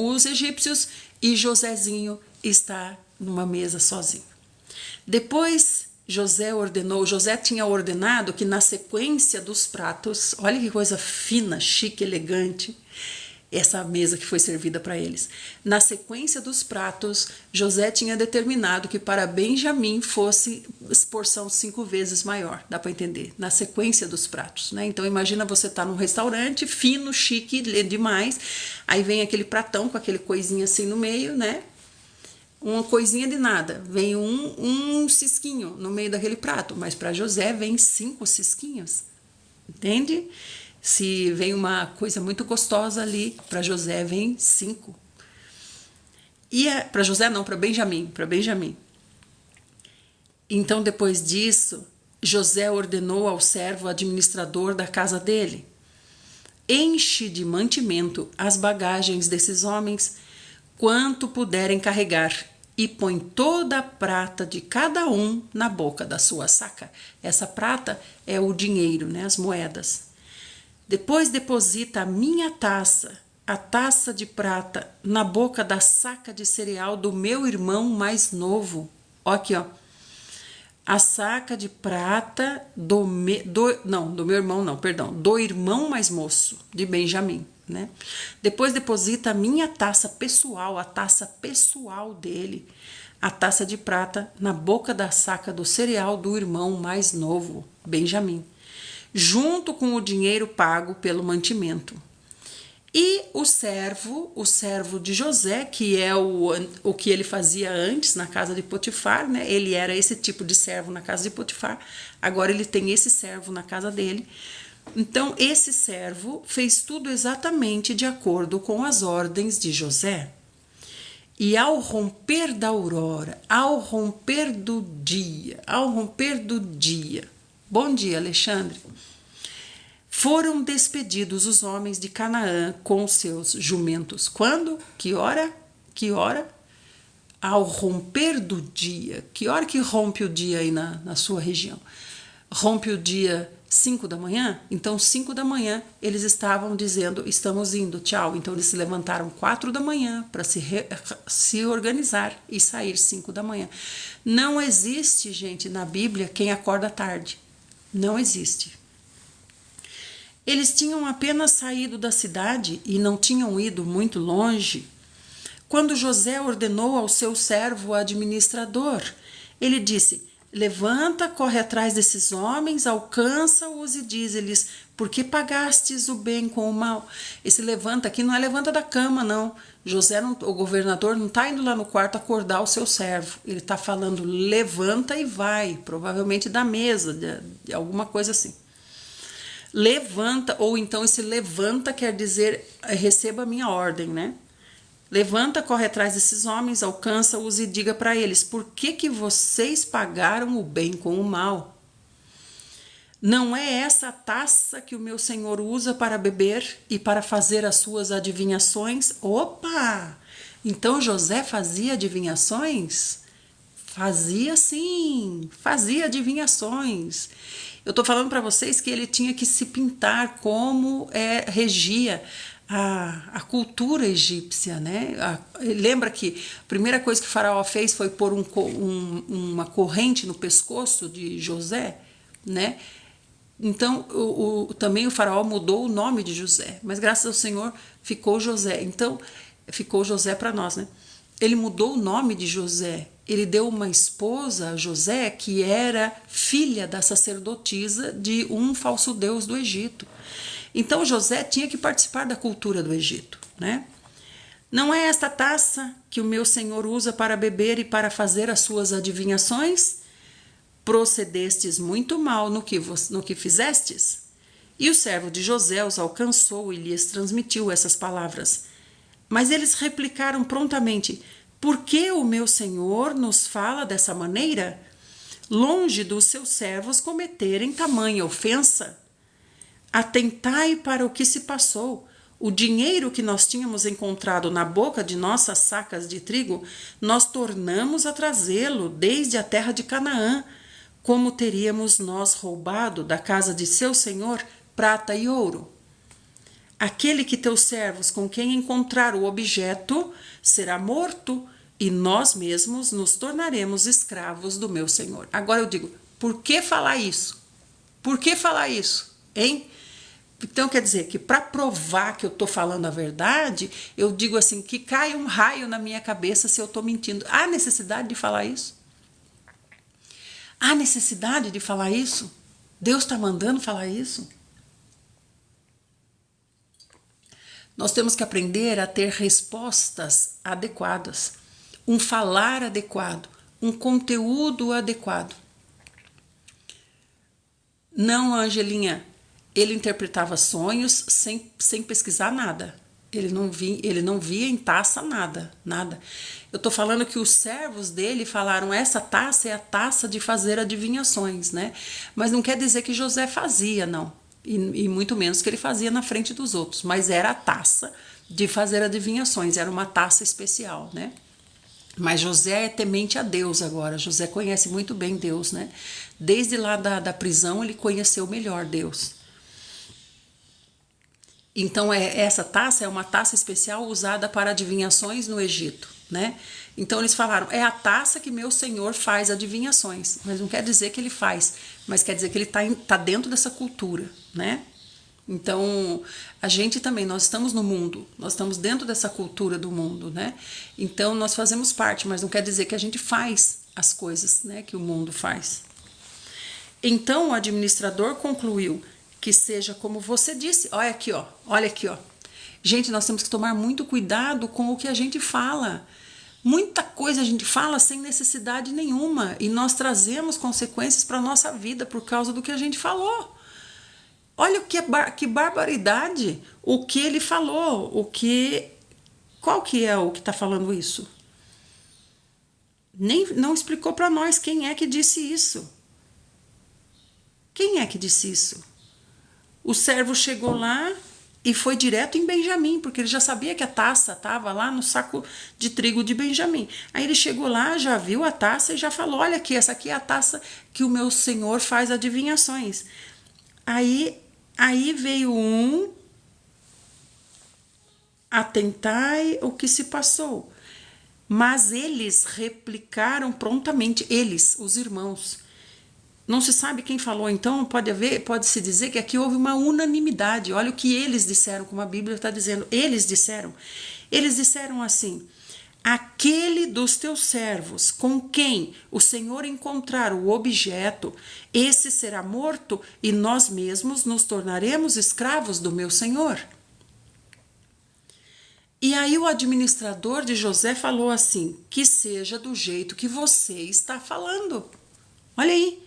os egípcios e Josézinho está numa mesa sozinho. Depois José tinha ordenado que na sequência dos pratos, olha que coisa fina, chique, elegante, essa mesa que foi servida para eles. Na sequência dos pratos, José tinha determinado que para Benjamim fosse porção 5 vezes maior, dá para entender? Na sequência dos pratos, né? Então imagina você estar num restaurante fino, chique, demais, aí vem aquele pratão com aquele coisinha assim no meio, né? Uma coisinha de nada, vem um cisquinho no meio daquele prato, mas para José vem 5 cisquinhos, entende? Se vem uma coisa muito gostosa ali, para José vem 5. E para José não, para Benjamim. Então depois disso, José ordenou ao servo administrador da casa dele: enche de mantimento as bagagens desses homens, quanto puderem carregar, e põe toda a prata de cada um na boca da sua saca. Essa prata é o dinheiro, né, as moedas. Depois deposita a minha taça, a taça de prata, na boca da saca de cereal do meu irmão mais novo. Ó, aqui, ó. A saca de prata do irmão mais moço, de Benjamim, né? Depois deposita a minha taça pessoal, a taça pessoal dele, a taça de prata, na boca da saca do cereal do irmão mais novo, Benjamim, junto com o dinheiro pago pelo mantimento. E o servo de José, que é o que ele fazia antes na casa de Potifar, né? Ele era esse tipo de servo na casa de Potifar, agora ele tem esse servo na casa dele. Então, esse servo fez tudo exatamente de acordo com as ordens de José. E ao romper da aurora, ao romper do dia, bom dia, Alexandre, foram despedidos os homens de Canaã com seus jumentos. Quando? Que hora? Ao romper do dia. Que hora que rompe o dia aí na sua região? Rompe o dia 5 da manhã? Então 5 da manhã eles estavam dizendo, estamos indo, tchau. Então eles se levantaram 4 da manhã para se organizar e sair 5 da manhã. Não existe, gente, na Bíblia quem acorda tarde. Não existe. Eles tinham apenas saído da cidade e não tinham ido muito longe, quando José ordenou ao seu servo administrador. Ele disse: levanta, corre atrás desses homens, alcança-os e dize-lhes: por que pagastes o bem com o mal? Esse levanta aqui não é levanta da cama, não. O governador não está indo lá no quarto acordar o seu servo. Ele está falando: levanta e vai, provavelmente da mesa, de alguma coisa assim. Levanta, ou então esse levanta quer dizer receba a minha ordem, né? Levanta, corre atrás desses homens, alcança-os e diga para eles: por que vocês pagaram o bem com o mal? Não é essa a taça que o meu senhor usa para beber e para fazer as suas adivinhações? Opa! Então José fazia adivinhações? Fazia sim, fazia adivinhações. Eu estou falando para vocês que ele tinha que se pintar como regia a cultura egípcia, né? Lembra que a primeira coisa que o faraó fez foi pôr uma corrente no pescoço de José, né? Então, também o faraó mudou o nome de José, mas graças ao Senhor ficou José. Então, ficou José para nós, né? Ele mudou o nome de José. Ele deu uma esposa a José que era filha da sacerdotisa de um falso deus do Egito. Então José tinha que participar da cultura do Egito, né? Não é esta taça que o meu senhor usa para beber e para fazer as suas adivinhações? Procedestes muito mal no que fizestes? E o servo de José os alcançou e lhes transmitiu essas palavras. Mas eles replicaram prontamente: por que o meu senhor nos fala dessa maneira? Longe dos seus servos cometerem tamanha ofensa. Atentai para o que se passou. O dinheiro que nós tínhamos encontrado na boca de nossas sacas de trigo, nós tornamos a trazê-lo desde a terra de Canaã. Como teríamos nós roubado da casa de seu senhor prata e ouro? Aquele que teus servos com quem encontrar o objeto será morto, e nós mesmos nos tornaremos escravos do meu senhor. Agora eu digo, por que falar isso? Por que falar isso? Hein? Então quer dizer que para provar que eu estou falando a verdade, eu digo assim, que cai um raio na minha cabeça se eu estou mentindo. Há necessidade de falar isso? Há necessidade de falar isso? Deus está mandando falar isso? Nós temos que aprender a ter respostas adequadas, um falar adequado, um conteúdo adequado. Não, Angelinha, ele interpretava sonhos sem pesquisar nada. Ele não via em taça nada. Eu estou falando que os servos dele falaram, essa taça é a taça de fazer adivinhações, né? Mas não quer dizer que José fazia, não. E muito menos que ele fazia na frente dos outros, mas era a taça de fazer adivinhações, era uma taça especial, né? Mas José é temente a Deus agora, José conhece muito bem Deus, né? Desde lá da prisão ele conheceu melhor Deus. Então essa taça é uma taça especial usada para adivinhações no Egito, né? Então eles falaram, é a taça que meu senhor faz adivinhações, mas não quer dizer que ele faz, mas quer dizer que ele tá dentro dessa cultura, né? Então a gente também, nós estamos no mundo, nós estamos dentro dessa cultura do mundo, né? Então nós fazemos parte, mas não quer dizer que a gente faz as coisas, né, que o mundo faz. Então o administrador concluiu que seja como você disse. Olha aqui, ó. Gente, nós temos que tomar muito cuidado com o que a gente fala. Muita coisa a gente fala sem necessidade nenhuma e nós trazemos consequências para a nossa vida por causa do que a gente falou. Olha que barbaridade o que ele falou, qual que é o que está falando isso? Não explicou para nós quem é que disse isso. Quem é que disse isso? O servo chegou lá e foi direto em Benjamim, porque ele já sabia que a taça estava lá no saco de trigo de Benjamim. Aí ele chegou lá, já viu a taça e já falou, olha aqui, essa aqui é a taça que o meu senhor faz adivinhações. Aí veio atentai o que se passou. Mas eles replicaram prontamente, os irmãos. Não se sabe quem falou, então pode-se dizer que aqui houve uma unanimidade. Olha o que eles disseram, como a Bíblia está dizendo. Eles disseram assim, aquele dos teus servos com quem o Senhor encontrar o objeto, esse será morto e nós mesmos nos tornaremos escravos do meu Senhor. E aí o administrador de José falou assim, que seja do jeito que você está falando. Olha aí.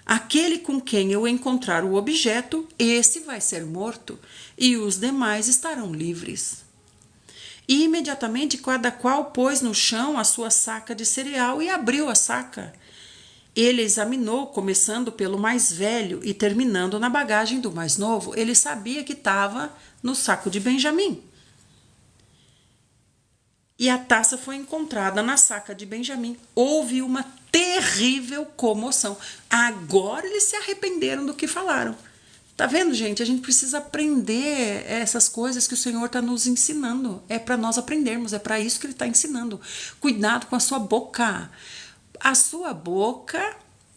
Aquele com quem eu encontrar o objeto, esse vai ser morto, e os demais estarão livres. E imediatamente cada qual pôs no chão a sua saca de cereal e abriu a saca. Ele examinou, começando pelo mais velho e terminando na bagagem do mais novo. Ele sabia que estava no saco de Benjamim. E a taça foi encontrada na saca de Benjamim. Houve uma terrível comoção. Agora eles se arrependeram do que falaram. Tá vendo, gente? A gente precisa aprender essas coisas que o Senhor está nos ensinando. É para nós aprendermos, é para isso que Ele está ensinando. Cuidado com a sua boca. A sua boca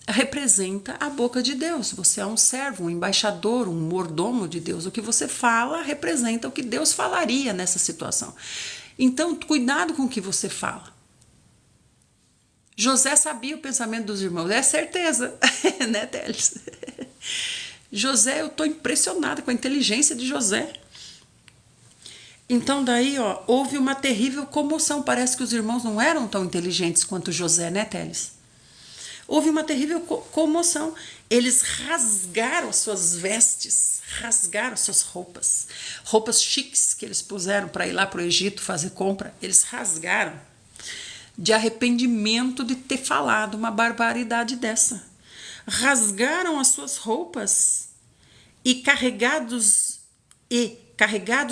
representa a boca de Deus. Você é um servo, um embaixador, um mordomo de Deus. O que você fala representa o que Deus falaria nessa situação. Então, cuidado com o que você fala. José sabia o pensamento dos irmãos, é certeza, né, Teles? José, eu estou impressionada com a inteligência de José. Então daí, ó, houve uma terrível comoção. Parece que os irmãos não eram tão inteligentes quanto José, né, Teles? Houve uma terrível comoção. Eles rasgaram as suas vestes, rasgaram as suas roupas. Roupas chiques que eles puseram para ir lá para o Egito fazer compra. Eles rasgaram de arrependimento de ter falado uma barbaridade dessa. Rasgaram as suas roupas e carregados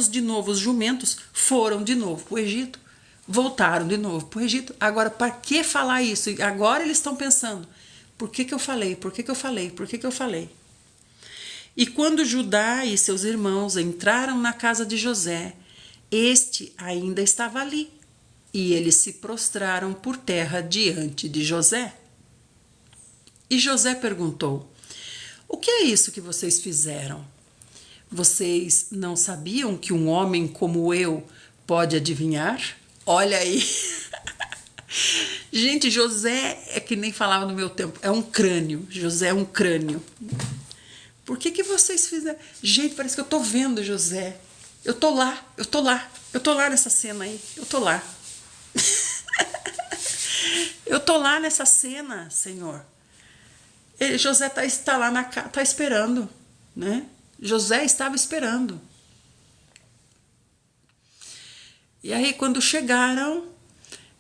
de novo os jumentos, foram de novo para o Egito. Voltaram de novo para o Egito. Agora, para que falar isso? Agora eles estão pensando, por que eu falei? Por que eu falei? Por que eu falei? E quando Judá e seus irmãos entraram na casa de José, este ainda estava ali, e eles se prostraram por terra diante de José. E José perguntou, o que é isso que vocês fizeram? Vocês não sabiam que um homem como eu pode adivinhar? Olha aí. Gente, José é que nem falava no meu tempo, é um crânio. José é um crânio. Por que vocês fizeram? Gente, parece que eu tô vendo José. Eu tô lá nessa cena aí. Eu tô lá. Eu tô lá nessa cena, Senhor. José está lá tá esperando, né? José estava esperando. E aí, quando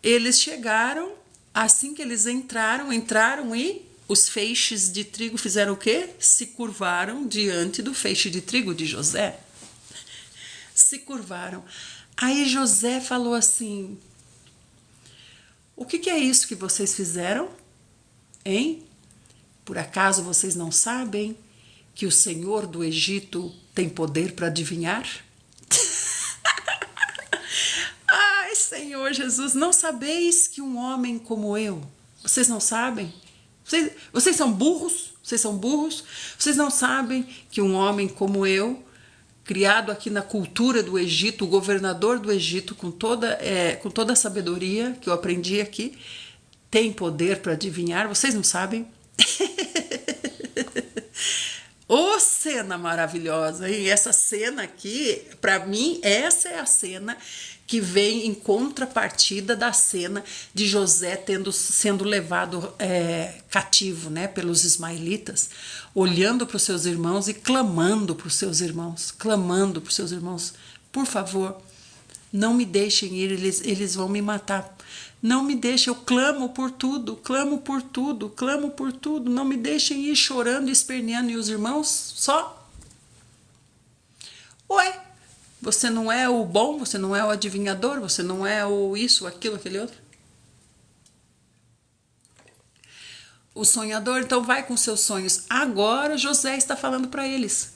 eles chegaram, assim que eles entraram e os feixes de trigo fizeram o quê? Se curvaram diante do feixe de trigo de José. Se curvaram. Aí José falou assim, o que é isso que vocês fizeram? Hein? Por acaso vocês não sabem que o Senhor do Egito tem poder para adivinhar? Ai, Senhor Jesus, não sabeis que um homem como eu, vocês não sabem? Vocês são burros? Vocês são burros? Vocês não sabem que um homem como eu, criado aqui na cultura do Egito, o governador do Egito, com toda a sabedoria que eu aprendi aqui, tem poder para adivinhar? Vocês não sabem? Ô, cena maravilhosa! E essa cena aqui, para mim, essa é a cena que vem em contrapartida da cena de José sendo levado cativo, né, pelos ismaelitas, olhando para os seus irmãos e clamando para os seus irmãos, por favor, não me deixem ir, eles vão me matar. Não me deixem, eu clamo por tudo, não me deixem ir chorando e esperneando. E os irmãos só? Ué, você não é o bom, você não é o adivinhador, você não é o isso, aquilo, aquele outro? O sonhador, então vai com seus sonhos. Agora José está falando para eles.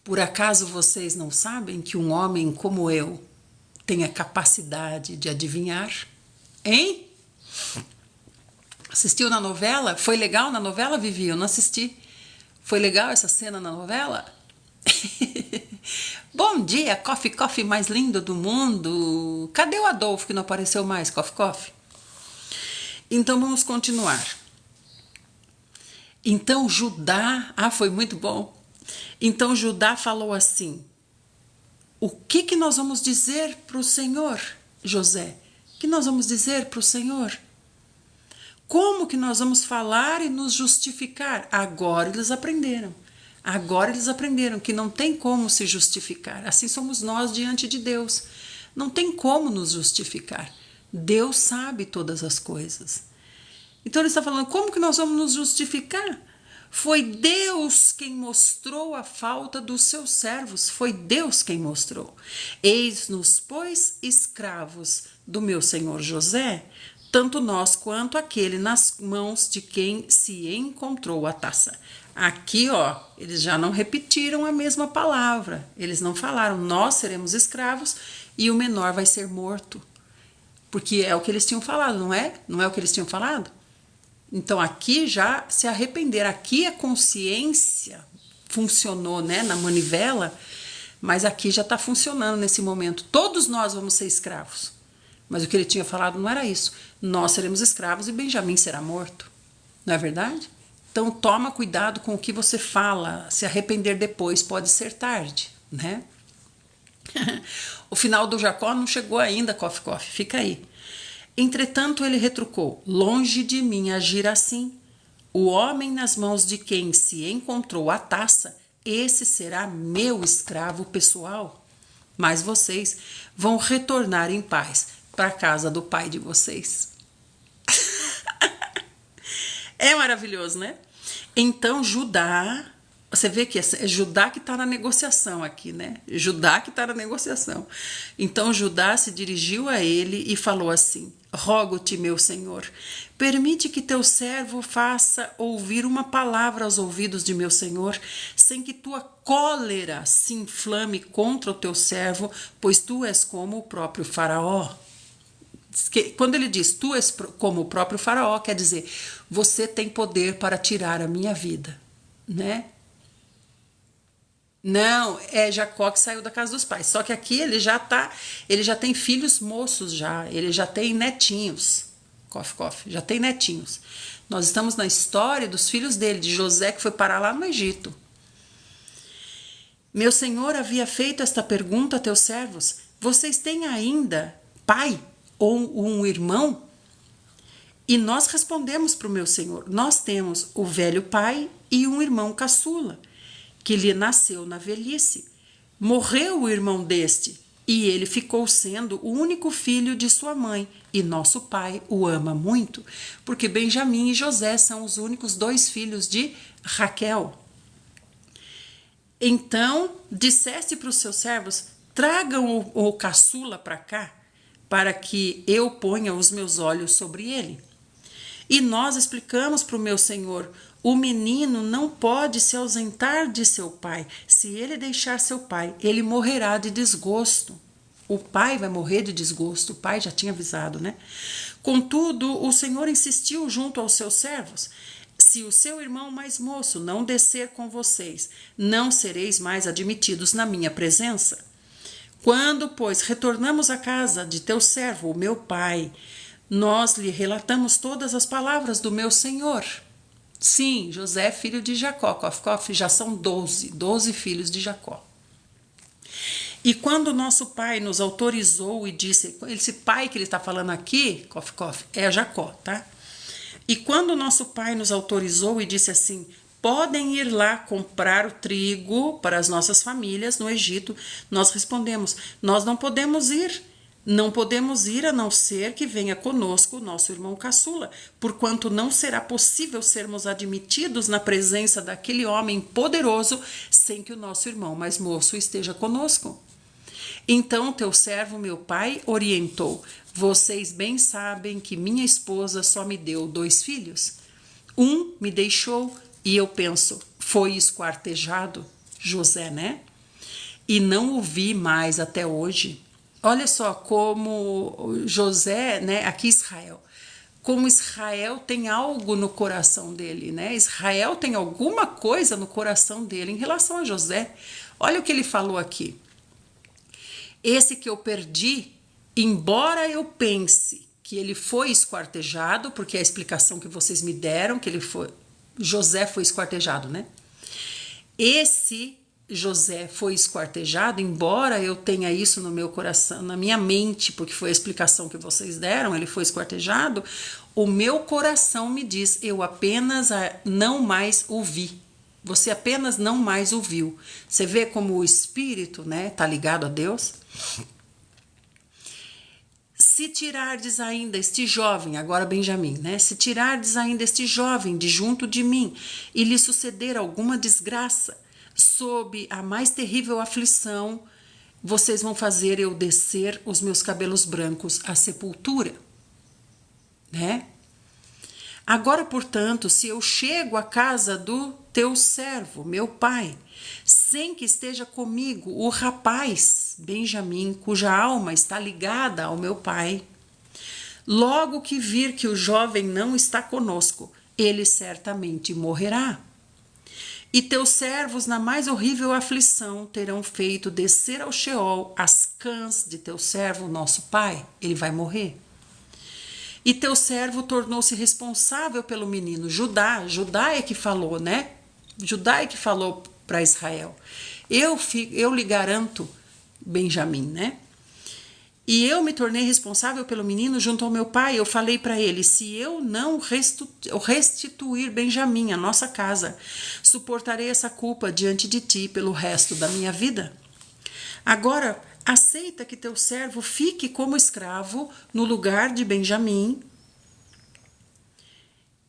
Por acaso vocês não sabem que um homem como eu tem a capacidade de adivinhar? Hein? Assistiu na novela? Foi legal na novela, Vivi? Eu não assisti. Foi legal essa cena na novela? Bom dia, coffee mais lindo do mundo. Cadê o Adolfo que não apareceu mais? Coffee. Então vamos continuar. Então Judá, foi muito bom. Então Judá falou assim, o que nós vamos dizer para o Senhor, José? O que nós vamos dizer para o Senhor? Como que nós vamos falar e nos justificar? Agora eles aprenderam que não tem como se justificar. Assim somos nós diante de Deus. Não tem como nos justificar. Deus sabe todas as coisas. Então ele está falando, como que nós vamos nos justificar? Foi Deus quem mostrou a falta dos seus servos. Foi Deus quem mostrou. Eis-nos, pois, escravos do meu senhor José, tanto nós quanto aquele nas mãos de quem se encontrou a taça. Aqui, eles já não repetiram a mesma palavra. Eles não falaram, nós seremos escravos e o menor vai ser morto. Porque é o que eles tinham falado, não é? Não é o que eles tinham falado? Então aqui já se arrependeram. Aqui a consciência funcionou, né, na manivela, mas aqui já está funcionando nesse momento. Todos nós vamos ser escravos. Mas o que ele tinha falado não era isso. Nós seremos escravos e Benjamim será morto. Não é verdade? Então toma cuidado com o que você fala, se arrepender depois pode ser tarde, né? O final do Jacó não chegou ainda, cof, cof, fica aí. Entretanto ele retrucou: longe de mim agir assim. O homem nas mãos de quem se encontrou a taça, esse será meu escravo pessoal. Mas vocês vão retornar em paz para a casa do pai de vocês. É maravilhoso, né? Então Judá, você vê que é Judá que está na negociação aqui, né? Judá que está na negociação. Então Judá se dirigiu a ele e falou assim: rogo-te, meu senhor, permite que teu servo faça ouvir uma palavra aos ouvidos de meu senhor, sem que tua cólera se inflame contra o teu servo, pois tu és como o próprio Faraó. Quando ele diz tu és como o próprio Faraó, quer dizer, você tem poder para tirar a minha vida, né? Não, é Jacó que saiu da casa dos pais. Só que aqui ele já tem filhos moços já, ele já tem netinhos. Cof, cof, já tem netinhos. Nós estamos na história dos filhos dele, de José que foi parar lá no Egito. Meu senhor havia feito esta pergunta a teus servos: vocês têm ainda pai ou um irmão? E nós respondemos para o meu senhor: nós temos o velho pai e um irmão caçula, que lhe nasceu na velhice. Morreu o irmão deste, e ele ficou sendo o único filho de sua mãe, e nosso pai o ama muito, porque Benjamim e José são os únicos 2 filhos de Raquel. Então disseste para os seus servos: tragam o caçula para cá, para que eu ponha os meus olhos sobre ele. E nós explicamos para o meu senhor: o menino não pode se ausentar de seu pai. Se ele deixar seu pai, ele morrerá de desgosto. O pai vai morrer de desgosto. O pai já tinha avisado, né? Contudo, o senhor insistiu junto aos seus servos: se o seu irmão mais moço não descer com vocês, não sereis mais admitidos na minha presença. Quando, pois, retornamos à casa de teu servo, o meu pai, nós lhe relatamos todas as palavras do meu senhor. Sim, José é filho de Jacó, cof, cof, já são 12 filhos de Jacó. E quando nosso pai nos autorizou e disse, esse pai que ele está falando aqui, cof, cof, é Jacó, tá? E quando nosso pai nos autorizou e disse assim: podem ir lá comprar o trigo para as nossas famílias no Egito, nós respondemos: nós não podemos ir. Não podemos ir a não ser que venha conosco o nosso irmão caçula, porquanto não será possível sermos admitidos na presença daquele homem poderoso sem que o nosso irmão mais moço esteja conosco. Então teu servo, meu pai, orientou: vocês bem sabem que minha esposa só me deu 2 filhos. Um me deixou e eu penso, foi esquartejado, José, né? E não o vi mais até hoje. Olha só como José, né, aqui Israel, como Israel tem algo no coração dele, né? Israel tem alguma coisa no coração dele em relação a José. Olha o que ele falou aqui: esse que eu perdi, embora eu pense que ele foi esquartejado, porque é a explicação que vocês me deram, que José foi esquartejado, né? Esse José foi esquartejado, embora eu tenha isso no meu coração, na minha mente, porque foi a explicação que vocês deram, ele foi esquartejado, o meu coração me diz, eu apenas não mais o vi. Você apenas não mais o viu. Você vê como o espírito, né, tá ligado a Deus? Se tirardes ainda este jovem, agora Benjamim, né? Se tirardes ainda este jovem de junto de mim e lhe suceder alguma desgraça, sob a mais terrível aflição, vocês vão fazer eu descer os meus cabelos brancos à sepultura, né? Agora, portanto, se eu chego à casa do teu servo, meu pai, sem que esteja comigo o rapaz, Benjamim, cuja alma está ligada ao meu pai, logo que vir que o jovem não está conosco, ele certamente morrerá. E teus servos, na mais horrível aflição, terão feito descer ao Sheol as cãs de teu servo, nosso pai. Ele vai morrer. E teu servo tornou-se responsável pelo menino. Judá é que falou, né? Judá é que falou para Israel. Eu lhe garanto, Benjamim, né? E eu me tornei responsável pelo menino junto ao meu pai. Eu falei para ele: se eu não restituir Benjamim, a nossa casa, suportarei essa culpa diante de ti pelo resto da minha vida. Agora, aceita que teu servo fique como escravo no lugar de Benjamim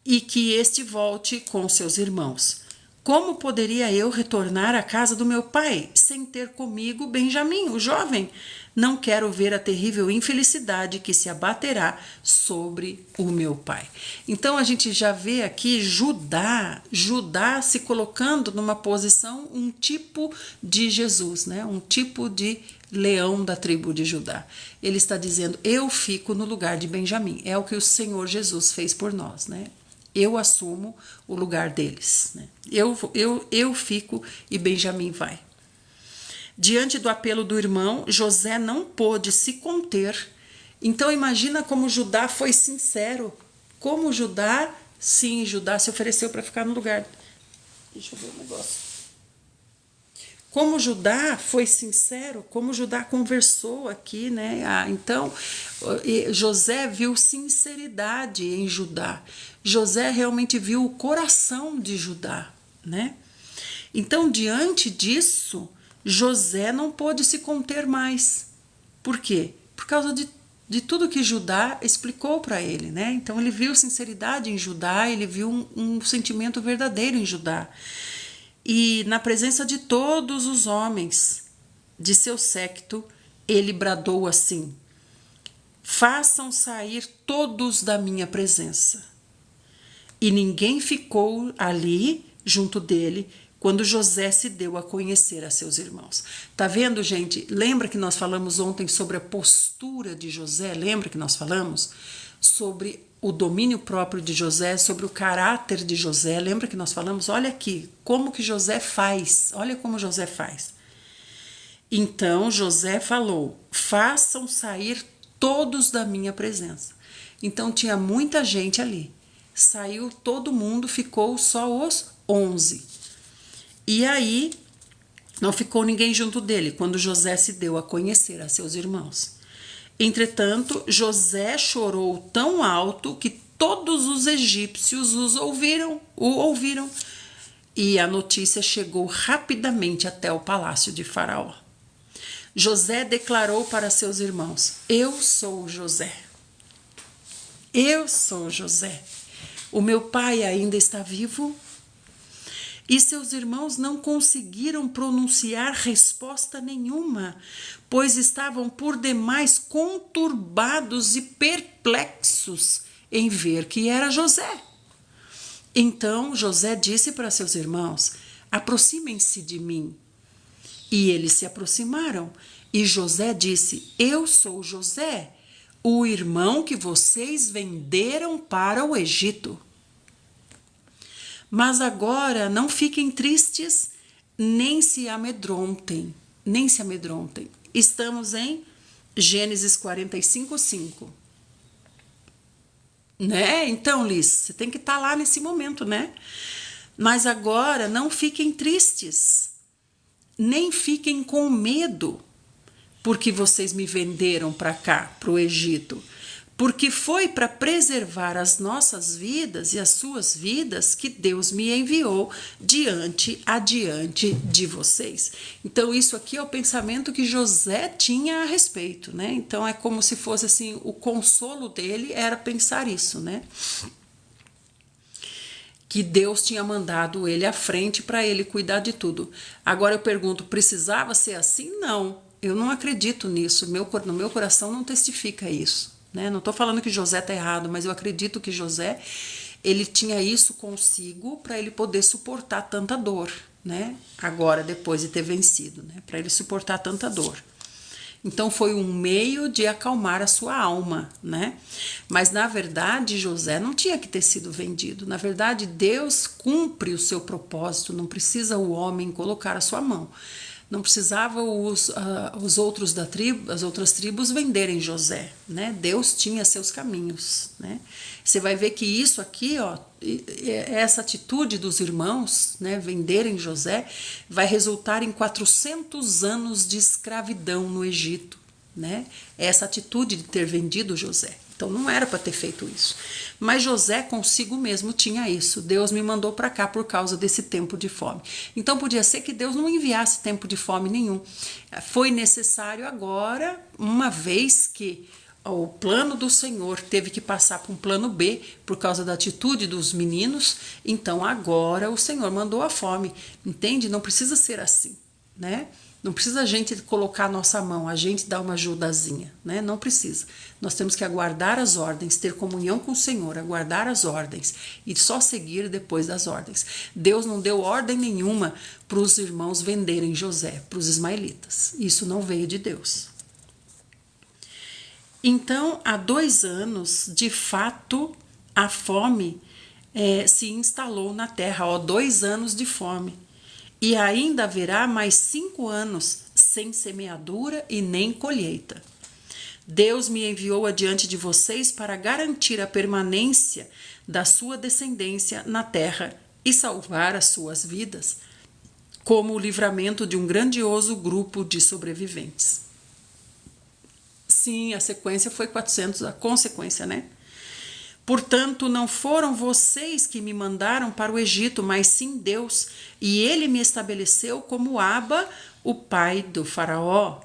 e que este volte com seus irmãos. Como poderia eu retornar à casa do meu pai sem ter comigo Benjamim, o jovem? Não quero ver a terrível infelicidade que se abaterá sobre o meu pai. Então a gente já vê aqui Judá se colocando numa posição, um tipo de Jesus, né? Um tipo de leão da tribo de Judá. Ele está dizendo: eu fico no lugar de Benjamim. É o que o Senhor Jesus fez por nós, né? Eu assumo o lugar deles, né? Eu fico e Benjamim vai. Diante do apelo do irmão, José não pôde se conter. Então imagina como Judá foi sincero. Como Judá se ofereceu para ficar no lugar. Deixa eu ver o negócio. Como Judá foi sincero, como Judá conversou aqui, né? Então, José viu sinceridade em Judá. José realmente viu o coração de Judá, né? Então, diante disso, José não pôde se conter mais. Por quê? Por causa de tudo que Judá explicou para ele, né? Então, ele viu sinceridade em Judá, ele viu um sentimento verdadeiro em Judá. E na presença de todos os homens de seu séquito, ele bradou assim: façam sair todos da minha presença. E ninguém ficou ali junto dele quando José se deu a conhecer a seus irmãos. Tá vendo, gente? Lembra que nós falamos ontem sobre a postura de José? Lembra que nós falamos sobre o domínio próprio de José, sobre o caráter de José? Lembra que nós falamos? Olha aqui, como que José faz. Olha como José faz. Então José falou: façam sair todos da minha presença. Então tinha muita gente ali. Saiu todo mundo, ficou só os 11. E aí não ficou ninguém junto dele quando José se deu a conhecer a seus irmãos. Entretanto, José chorou tão alto que todos os egípcios o ouviram, e a notícia chegou rapidamente até o palácio de Faraó. José declarou para seus irmãos: eu sou José. Eu sou José. O meu pai ainda está vivo? E seus irmãos não conseguiram pronunciar resposta nenhuma, pois estavam por demais conturbados e perplexos em ver que era José. Então José disse para seus irmãos: aproximem-se de mim. E eles se aproximaram. E José disse: eu sou José, o irmão que vocês venderam para o Egito. Mas agora não fiquem tristes, nem se amedrontem. Estamos em Gênesis 45:5. Né? Então, Liz, você tem que estar lá nesse momento, né? Mas agora não fiquem tristes, nem fiquem com medo, porque vocês me venderam para cá, para o Egito. Porque foi para preservar as nossas vidas e as suas vidas que Deus me enviou adiante de vocês. Então isso aqui é o pensamento que José tinha a respeito, né? Então é como se fosse assim, o consolo dele era pensar isso, né? Que Deus tinha mandado ele à frente para ele cuidar de tudo. Agora eu pergunto, precisava ser assim? Não, eu não acredito nisso, no meu coração não testifica isso. Né? Não estou falando que José está errado, mas eu acredito que José ele tinha isso consigo para ele poder suportar tanta dor, né? Agora, depois de ter vencido, né? Para ele suportar tanta dor. Então foi um meio de acalmar a sua alma, né? Mas na verdade José não tinha que ter sido vendido. Na verdade Deus cumpre o seu propósito, não precisa o homem colocar a sua mão. Não precisava os outros as outras tribos venderem José, né? Deus tinha seus caminhos, né? Você vai ver que isso aqui, ó, essa atitude dos irmãos, né, venderem José, vai resultar em 400 anos de escravidão no Egito, né? Essa atitude de ter vendido José. Então não era para ter feito isso. Mas José consigo mesmo tinha isso. Deus me mandou para cá por causa desse tempo de fome. Então podia ser que Deus não enviasse tempo de fome nenhum. Foi necessário agora, uma vez que o plano do Senhor teve que passar para um plano B por causa da atitude dos meninos, então agora o Senhor mandou a fome. Entende? Não precisa ser assim, né? Não precisa a gente colocar a nossa mão, a gente dar uma ajudazinha, né? Não precisa. Nós temos que aguardar as ordens, ter comunhão com o Senhor, aguardar as ordens e só seguir depois das ordens. Deus não deu ordem nenhuma para os irmãos venderem José, para os ismaelitas. Isso não veio de Deus. Então, há 2 anos, de fato, a fome se instalou na terra. 2 anos de fome. E ainda haverá mais 5 anos sem semeadura e nem colheita. Deus me enviou adiante de vocês para garantir a permanência da sua descendência na terra e salvar as suas vidas, como o livramento de um grandioso grupo de sobreviventes. Sim, a sequência foi 400, a consequência, né? Portanto, não foram vocês que me mandaram para o Egito, mas sim Deus, e ele me estabeleceu como Aba, o pai do faraó,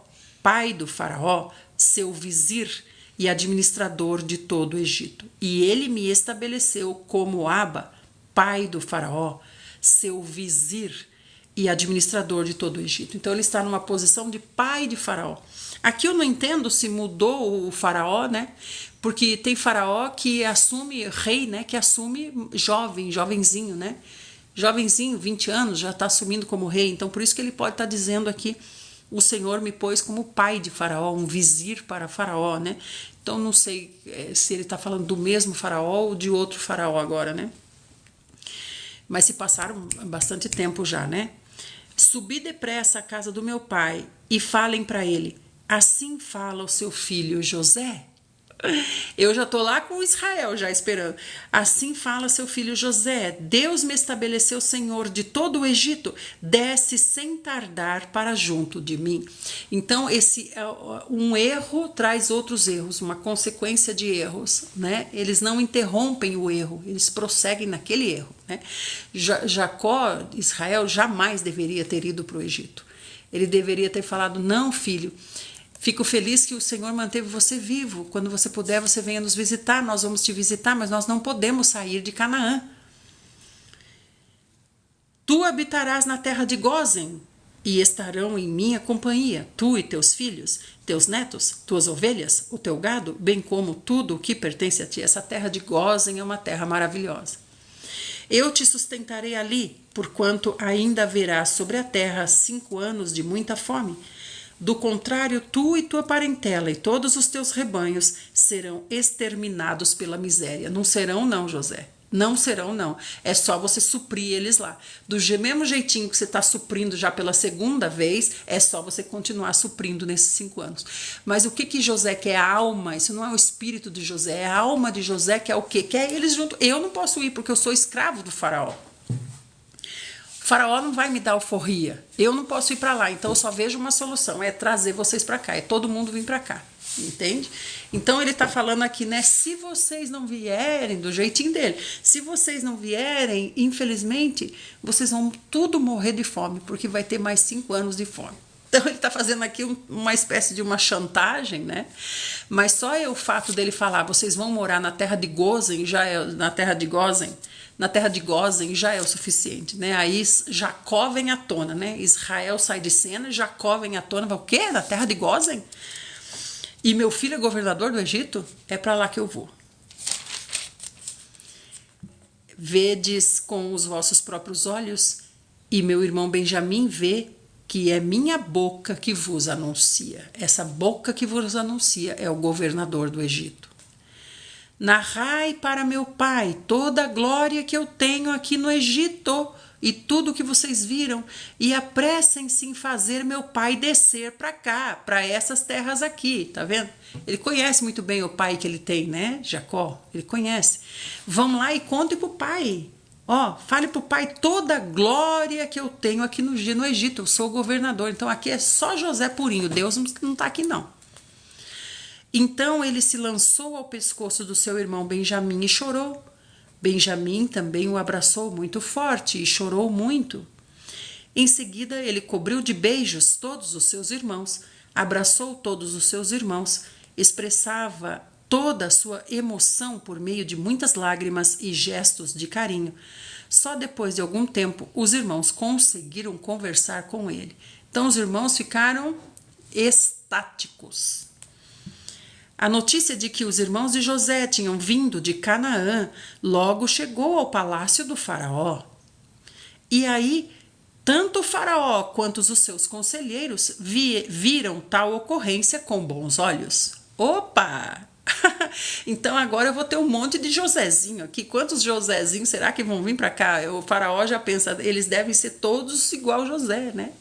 seu vizir e administrador de todo o Egito. E ele me estabeleceu como Aba, pai do faraó, seu vizir e administrador de todo o Egito. Então ele está numa posição de pai de faraó. Aqui eu não entendo se mudou o faraó, né? Porque tem faraó que assume rei, né? Que assume jovenzinho, né? Jovenzinho, 20 anos, já está assumindo como rei. Então por isso que ele pode estar dizendo aqui, o Senhor me pôs como pai de faraó, um vizir para faraó, né? Então não sei se ele está falando do mesmo faraó ou de outro faraó agora, né? Mas se passaram bastante tempo já, né? Subi depressa à casa do meu pai e falem para ele, assim fala o seu filho José. Eu já estou lá com Israel já esperando. Assim fala seu filho José, Deus me estabeleceu Senhor de todo o Egito, desce sem tardar para junto de mim. Então um erro traz outros erros, uma consequência de erros, né? Eles não interrompem o erro, eles prosseguem naquele erro, né? Israel jamais deveria ter ido para o Egito. Ele deveria ter falado, não, filho, fico feliz que o Senhor manteve você vivo. Quando você puder, você venha nos visitar. Nós vamos te visitar, mas nós não podemos sair de Canaã. Tu habitarás na terra de Gósen e estarão em minha companhia, tu e teus filhos, teus netos, tuas ovelhas, o teu gado, bem como tudo o que pertence a ti. Essa terra de Gósen é uma terra maravilhosa. Eu te sustentarei ali, porquanto ainda haverá sobre a terra 5 anos de muita fome. Do contrário, tu e tua parentela e todos os teus rebanhos serão exterminados pela miséria. Não serão não, José. Não serão não. É só você suprir eles lá. Do mesmo jeitinho que você está suprindo já pela 2ª vez, é só você continuar suprindo nesses 5 anos. Mas o que José quer? A alma. Isso não é o espírito de José. É a alma de José que é o quê? Quer eles junto. Eu não posso ir porque eu sou escravo do faraó. O faraó não vai me dar alforria. Eu não posso ir para lá. Então eu só vejo uma solução. É trazer vocês para cá. É todo mundo vir para cá. Entende? Então ele está falando aqui, né? Se vocês não vierem, do jeitinho dele, se vocês não vierem, infelizmente, vocês vão tudo morrer de fome, porque vai ter mais 5 anos de fome. Então ele está fazendo aqui uma espécie de uma chantagem, né? Mas só o fato dele falar, vocês vão morar na terra de Gósen, na terra de Gósen já é o suficiente, né? Aí Jacó vem à tona, né? Israel sai de cena, Jacó vem à tona, vai, o quê? Na terra de Gósen? E meu filho é governador do Egito? É para lá que eu vou. Vedes com os vossos próprios olhos, e meu irmão Benjamim vê que é minha boca que vos anuncia. Essa boca que vos anuncia é o governador do Egito. narrai para meu pai toda a glória que eu tenho aqui no Egito e tudo que vocês viram, e apressem-se em fazer meu pai descer para cá, para essas terras aqui, tá vendo? Ele conhece muito bem o pai que ele tem, né? Jacó, ele conhece. Vão lá e contem pro pai. Ó, fale pro pai toda a glória que eu tenho aqui no Egito. Eu sou o governador, então aqui é só José purinho. Deus não tá aqui não. Então ele se lançou ao pescoço do seu irmão Benjamim e chorou. Benjamim também o abraçou muito forte e chorou muito. Em seguida, ele cobriu de beijos todos os seus irmãos, abraçou todos os seus irmãos, expressava toda a sua emoção por meio de muitas lágrimas e gestos de carinho. Só depois de algum tempo, os irmãos conseguiram conversar com ele. Então, os irmãos ficaram estáticos. A notícia de que os irmãos de José tinham vindo de Canaã logo chegou ao palácio do faraó. E aí, tanto o faraó quanto os seus conselheiros viram tal ocorrência com bons olhos. Opa! Então agora eu vou ter um monte de Josézinho aqui. Quantos Josézinhos será que vão vir para cá? O faraó já pensa, eles devem ser todos igual José, né?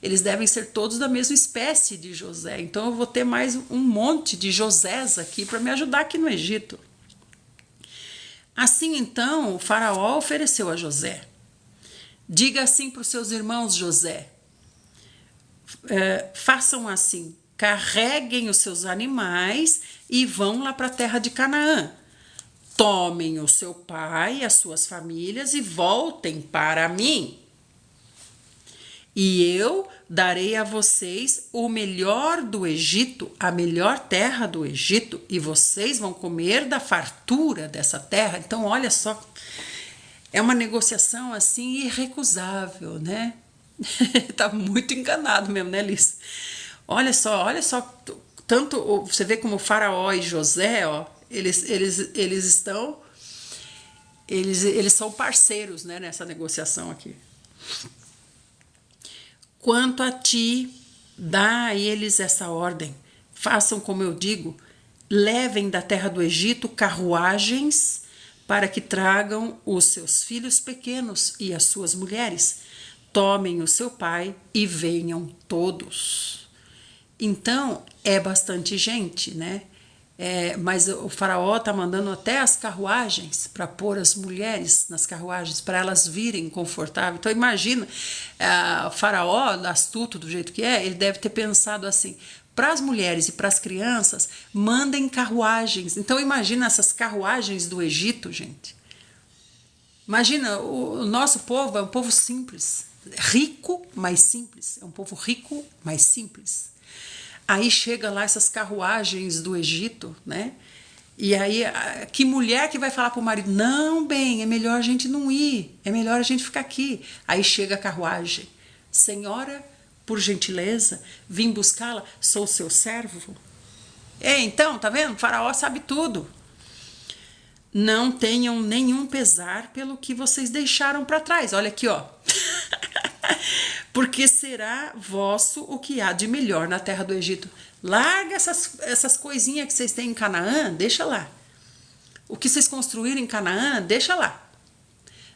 Eles devem ser todos da mesma espécie de José. Então eu vou ter mais um monte de Josés aqui para me ajudar aqui no Egito. Assim então o faraó ofereceu a José: diga assim para os seus irmãos, José, façam assim, carreguem os seus animais e vão lá para a terra de Canaã. Tomem o seu pai e as suas famílias e voltem para mim. E eu darei a vocês o melhor do Egito, a melhor terra do Egito, e vocês vão comer da fartura dessa terra. Então, olha só, é uma negociação assim irrecusável, né? Tá muito enganado mesmo, né, Liz? Olha só, tanto você vê como o faraó e José, ó, eles são parceiros, né, nessa negociação aqui. Quanto a ti, dá a eles essa ordem. Façam como eu digo, levem da terra do Egito carruagens para que tragam os seus filhos pequenos e as suas mulheres. Tomem o seu pai e venham todos. Então, é bastante gente, né? Mas o faraó está mandando até as carruagens para pôr as mulheres nas carruagens, para elas virem confortáveis. Então imagina, o faraó, astuto do jeito que é, ele deve ter pensado assim: para as mulheres e para as crianças, mandem carruagens. Então imagina essas carruagens do Egito, gente. Imagina, o nosso povo é um povo simples, rico, mas simples. É um povo rico, mas simples. Aí chega lá essas carruagens do Egito, né? E aí, que mulher que vai falar pro marido: não, bem, é melhor a gente não ir, é melhor a gente ficar aqui. Aí chega a carruagem: senhora, por gentileza, vim buscá-la, sou seu servo. Então, tá vendo? O faraó sabe tudo. Não tenham nenhum pesar pelo que vocês deixaram para trás. Olha aqui, ó. Porque será vosso o que há de melhor na terra do Egito. Larga essas coisinhas que vocês têm em Canaã, deixa lá. O que vocês construíram em Canaã, deixa lá.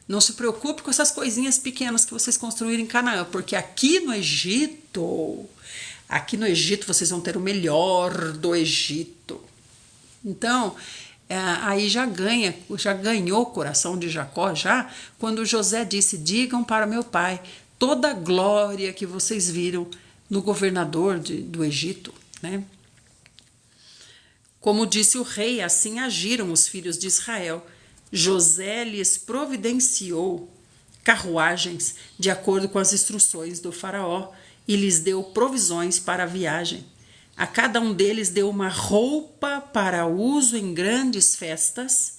Não se preocupe com essas coisinhas pequenas que vocês construíram em Canaã, porque aqui no Egito vocês vão ter o melhor do Egito. Então, aí já ganhou o coração de Jacó, já quando José disse: digam para meu pai toda a glória que vocês viram no governador do Egito, né? Como disse o rei, assim agiram os filhos de Israel. José lhes providenciou carruagens de acordo com as instruções do faraó e lhes deu provisões para a viagem. A cada um deles deu uma roupa para uso em grandes festas,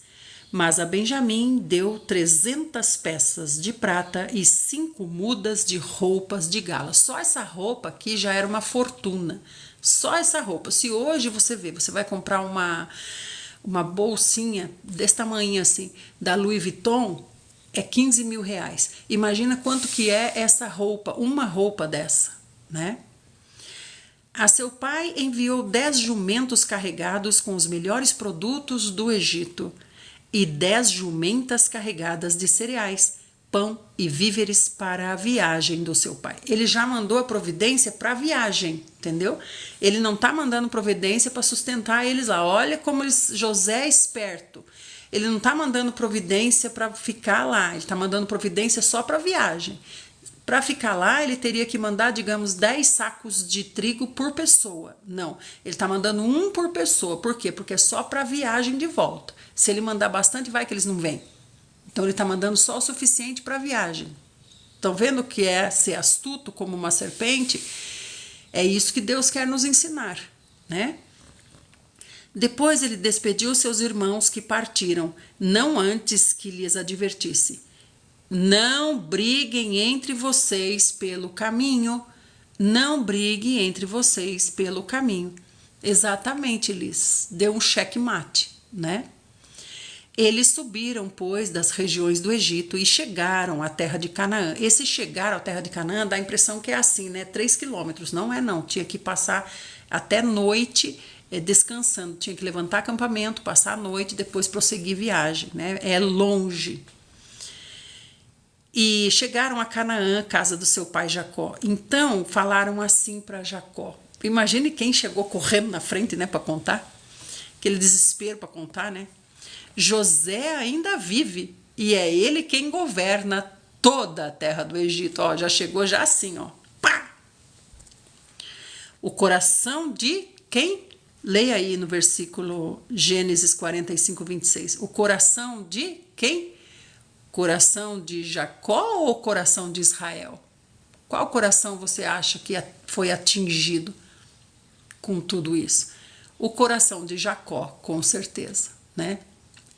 mas a Benjamim deu 300 peças de prata e 5 mudas de roupas de gala. Só essa roupa aqui já era uma fortuna. Só essa roupa. Se hoje você vai comprar uma bolsinha desse tamanho assim, da Louis Vuitton, é 15 mil reais. Imagina quanto que é essa roupa, uma roupa dessa, né? A seu pai enviou 10 jumentos carregados com os melhores produtos do Egito e 10 jumentas carregadas de cereais, pão e víveres para a viagem do seu pai. Ele já mandou a providência para a viagem, entendeu? Ele não está mandando providência para sustentar eles lá. Olha como José é esperto. Ele não está mandando providência para ficar lá, ele está mandando providência só para a viagem. Para ficar lá, ele teria que mandar, digamos, 10 sacos de trigo por pessoa. Não, ele está mandando um por pessoa. Por quê? Porque é só para a viagem de volta. Se ele mandar bastante, vai que eles não vêm. Então, ele está mandando só o suficiente para a viagem. Estão vendo o que é ser astuto como uma serpente? É isso que Deus quer nos ensinar, né? Depois ele despediu seus irmãos que partiram, não antes que lhes advertisse. Não briguem entre vocês pelo caminho. Não brigue entre vocês pelo caminho. Exatamente, Liz. Deu um checkmate, né? Eles subiram, pois, das regiões do Egito e chegaram à terra de Canaã. Esse chegar à terra de Canaã dá a impressão que é assim, né? 3 quilômetros. Não é, não. Tinha que passar até noite descansando. Tinha que levantar acampamento, passar a noite, depois prosseguir viagem, né? É longe. E chegaram a Canaã, casa do seu pai Jacó. Então falaram assim para Jacó. Imagine quem chegou correndo na frente, né, para contar. Aquele desespero para contar, né? José ainda vive e é ele quem governa toda a terra do Egito. Ó, já chegou já assim, ó. Pá! O coração de quem? Leia aí no versículo Gênesis 45, 26. O coração de quem? Coração de Jacó ou coração de Israel? Qual coração você acha que foi atingido com tudo isso? O coração de Jacó, com certeza, né?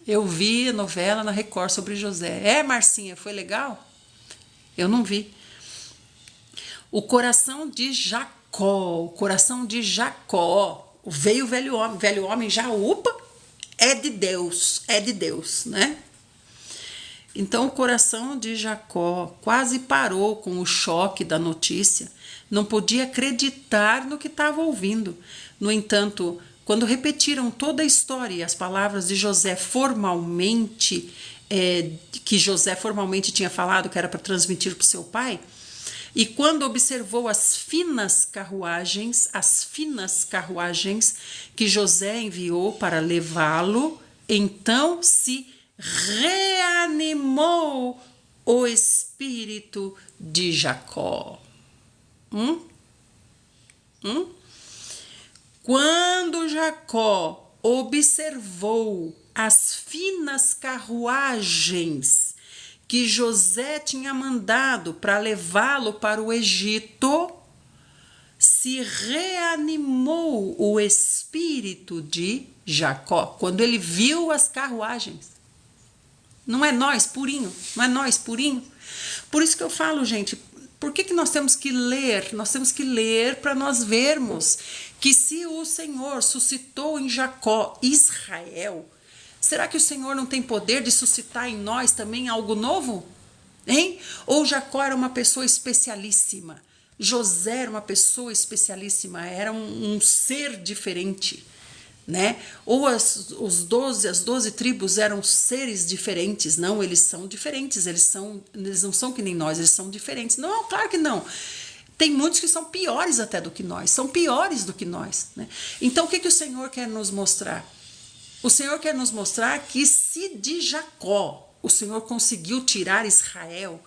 Eu vi novela na Record sobre José. É, Marcinha, foi legal? Eu não vi. O coração de Jacó, o coração de Jacó. Veio o velho homem já, opa, é de Deus, né? Então o coração de Jacó quase parou com o choque da notícia. Não podia acreditar no que estava ouvindo. No entanto, quando repetiram toda a história e as palavras de José formalmente, que José formalmente tinha falado que era para transmitir para o seu pai, e quando observou as finas carruagens que José enviou para levá-lo, então se reanimou o espírito de Jacó. Quando Jacó observou as finas carruagens que José tinha mandado para levá-lo para o Egito, se reanimou o espírito de Jacó. Quando ele viu as carruagens. Não é nós, purinho. Não é nós, purinho. Por isso que eu falo, gente, por que nós temos que ler? Nós temos que ler para nós vermos que se o Senhor suscitou em Jacó Israel, será que o Senhor não tem poder de suscitar em nós também algo novo? Hein? Ou Jacó era uma pessoa especialíssima? José era uma pessoa especialíssima, era um ser diferente, né? Ou as 12 tribos eram seres diferentes? Não, eles são diferentes, eles não são que nem nós, eles são diferentes. Não, claro que não. Tem muitos que são piores até do que nós, são piores do que nós, né? Então o que o Senhor quer nos mostrar? O Senhor quer nos mostrar que se de Jacó o Senhor conseguiu tirar Israel,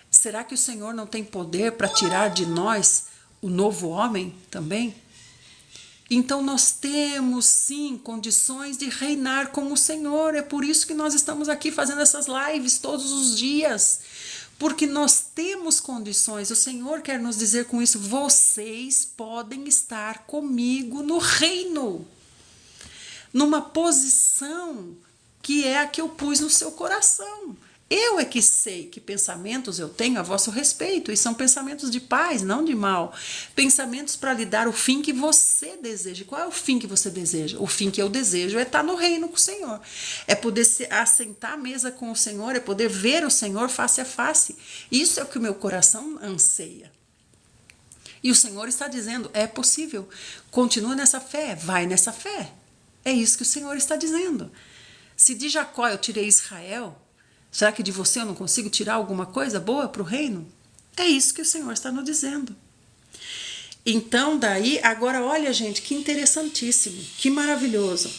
será que o Senhor não tem poder para tirar de nós o novo homem também? Então nós temos sim condições de reinar com o Senhor. É por isso que nós estamos aqui fazendo essas lives todos os dias. Porque nós temos condições. O Senhor quer nos dizer com isso: vocês podem estar comigo no reino. Numa posição que é a que eu pus no seu coração. Eu é que sei que pensamentos eu tenho a vosso respeito, e são pensamentos de paz, não de mal. Pensamentos para lhe dar o fim que você deseja. Qual é o fim que você deseja? O fim que eu desejo é estar no reino com o Senhor. É poder assentar à mesa com o Senhor, é poder ver o Senhor face a face. Isso é o que o meu coração anseia. E o Senhor está dizendo, é possível. Continua nessa fé, vai nessa fé. É isso que o Senhor está dizendo. Se de Jacó eu tirei Israel, será que de você eu não consigo tirar alguma coisa boa para o reino? É isso que o Senhor está nos dizendo. Então, daí, agora olha, gente, que interessantíssimo, que maravilhoso.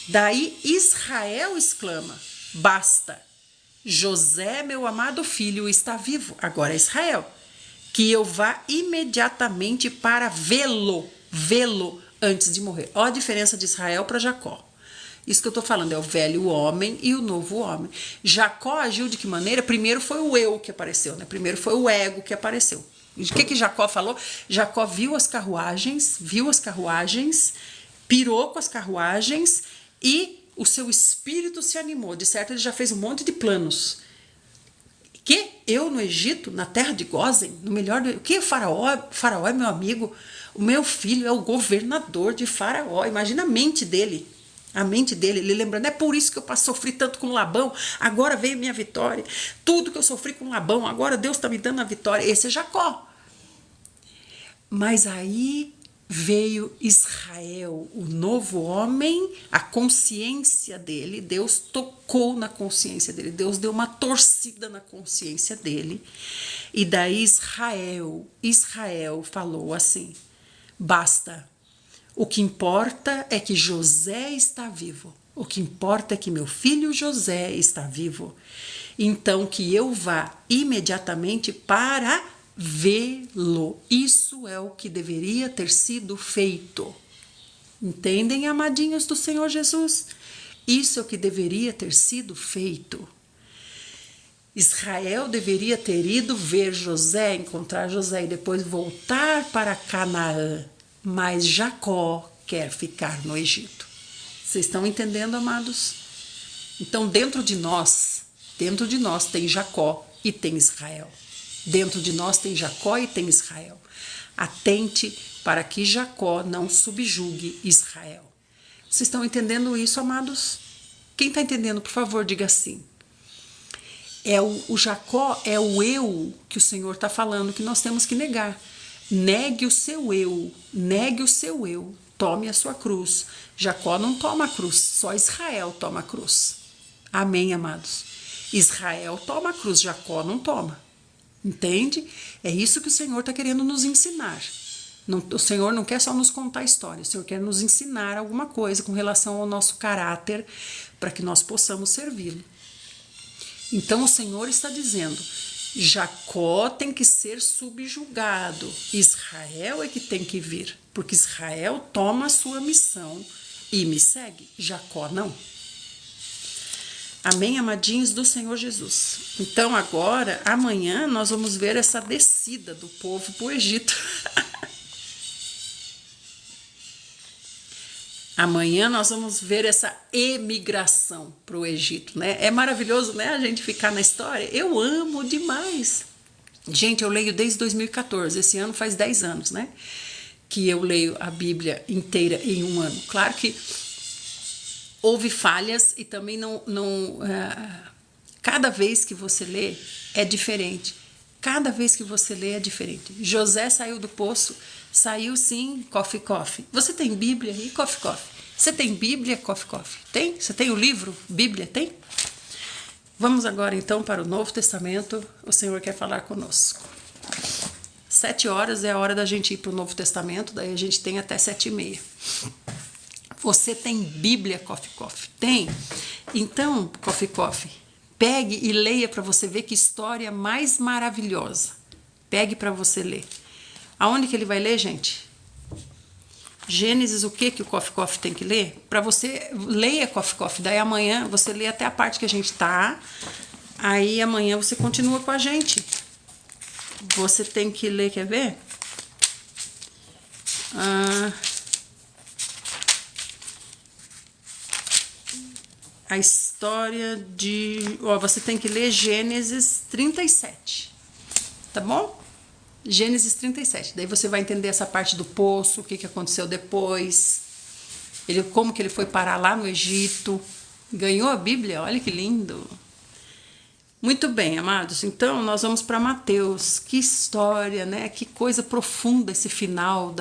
Daí Israel exclama, basta, José, meu amado filho, está vivo. Agora é Israel. Que eu vá imediatamente para vê-lo antes de morrer. Olha a diferença de Israel para Jacó. Isso que eu estou falando é o velho homem e o novo homem. Jacó agiu de que maneira? Primeiro foi o eu que apareceu, né? Primeiro foi o ego que apareceu. O que Jacó falou? Jacó viu as carruagens, pirou com as carruagens e o seu espírito se animou. De certo, ele já fez um monte de planos. Que eu no Egito, na terra de Gósen, no melhor do... Que Faraó é meu amigo, o meu filho é o governador de Faraó. Imagina a mente dele. A mente dele, ele lembrando, é por isso que eu sofri tanto com Labão, agora veio minha vitória. Tudo que eu sofri com Labão, agora Deus está me dando a vitória. Esse é Jacó. Mas aí veio Israel, o novo homem, a consciência dele, Deus tocou na consciência dele, Deus deu uma torcida na consciência dele. E daí Israel falou assim, basta. O que importa é que José está vivo. O que importa é que meu filho José está vivo. Então que eu vá imediatamente para vê-lo. Isso é o que deveria ter sido feito. Entendem, amadinhos do Senhor Jesus? Isso é o que deveria ter sido feito. Israel deveria ter ido ver José, encontrar José e depois voltar para Canaã. Mas Jacó quer ficar no Egito. Vocês estão entendendo, amados? Então, dentro de nós tem Jacó e tem Israel. Dentro de nós tem Jacó e tem Israel. Atente para que Jacó não subjugue Israel. Vocês estão entendendo isso, amados? Quem está entendendo, por favor, diga sim. O Jacó é o eu que o Senhor está falando que nós temos que negar. Negue o seu eu, tome a sua cruz. Jacó não toma a cruz, só Israel toma a cruz. Amém, amados? Israel toma a cruz, Jacó não toma. Entende? É isso que o Senhor está querendo nos ensinar. O Senhor não quer só nos contar a história, o Senhor quer nos ensinar alguma coisa com relação ao nosso caráter para que nós possamos servi-lo. Então o Senhor está dizendo, Jacó tem que ser subjugado, Israel é que tem que vir, porque Israel toma a sua missão e me segue, Jacó não. Amém, amadinhos do Senhor Jesus. Então agora, amanhã, nós vamos ver essa descida do povo para o Egito. Amanhã nós vamos ver essa emigração para o Egito, né? É maravilhoso, né? A gente ficar na história. Eu amo demais. Gente, eu leio desde 2014. Esse ano faz 10 anos, né? Que eu leio a Bíblia inteira em um ano. Claro que houve falhas e também cada vez que você lê é diferente. Cada vez que você lê é diferente. José saiu do poço, saiu sim, coffee. Você tem Bíblia e coffee. Você tem Bíblia, coffee. Tem? Você tem o livro Bíblia? Tem? Vamos agora então para o Novo Testamento. O Senhor quer falar conosco. 7 horas é a hora da gente ir para o Novo Testamento, daí a gente tem até 7h30. Você tem Bíblia, coffee? Tem? Então, coffee. Pegue e leia para você ver que história mais maravilhosa. Pegue para você ler. Aonde que ele vai ler, gente? Gênesis, o que o coffee tem que ler? Para você, leia coffee. Daí amanhã você lê até a parte que a gente tá. Aí amanhã você continua com a gente. Você tem que ler, quer ver? A história de... você tem que ler Gênesis 37, tá bom? Gênesis 37. Daí você vai entender essa parte do poço, o que aconteceu depois, como que ele foi parar lá no Egito, ganhou a Bíblia, olha que lindo. Muito bem, amados. Então, nós vamos para Mateus. Que história, né? Que coisa profunda esse final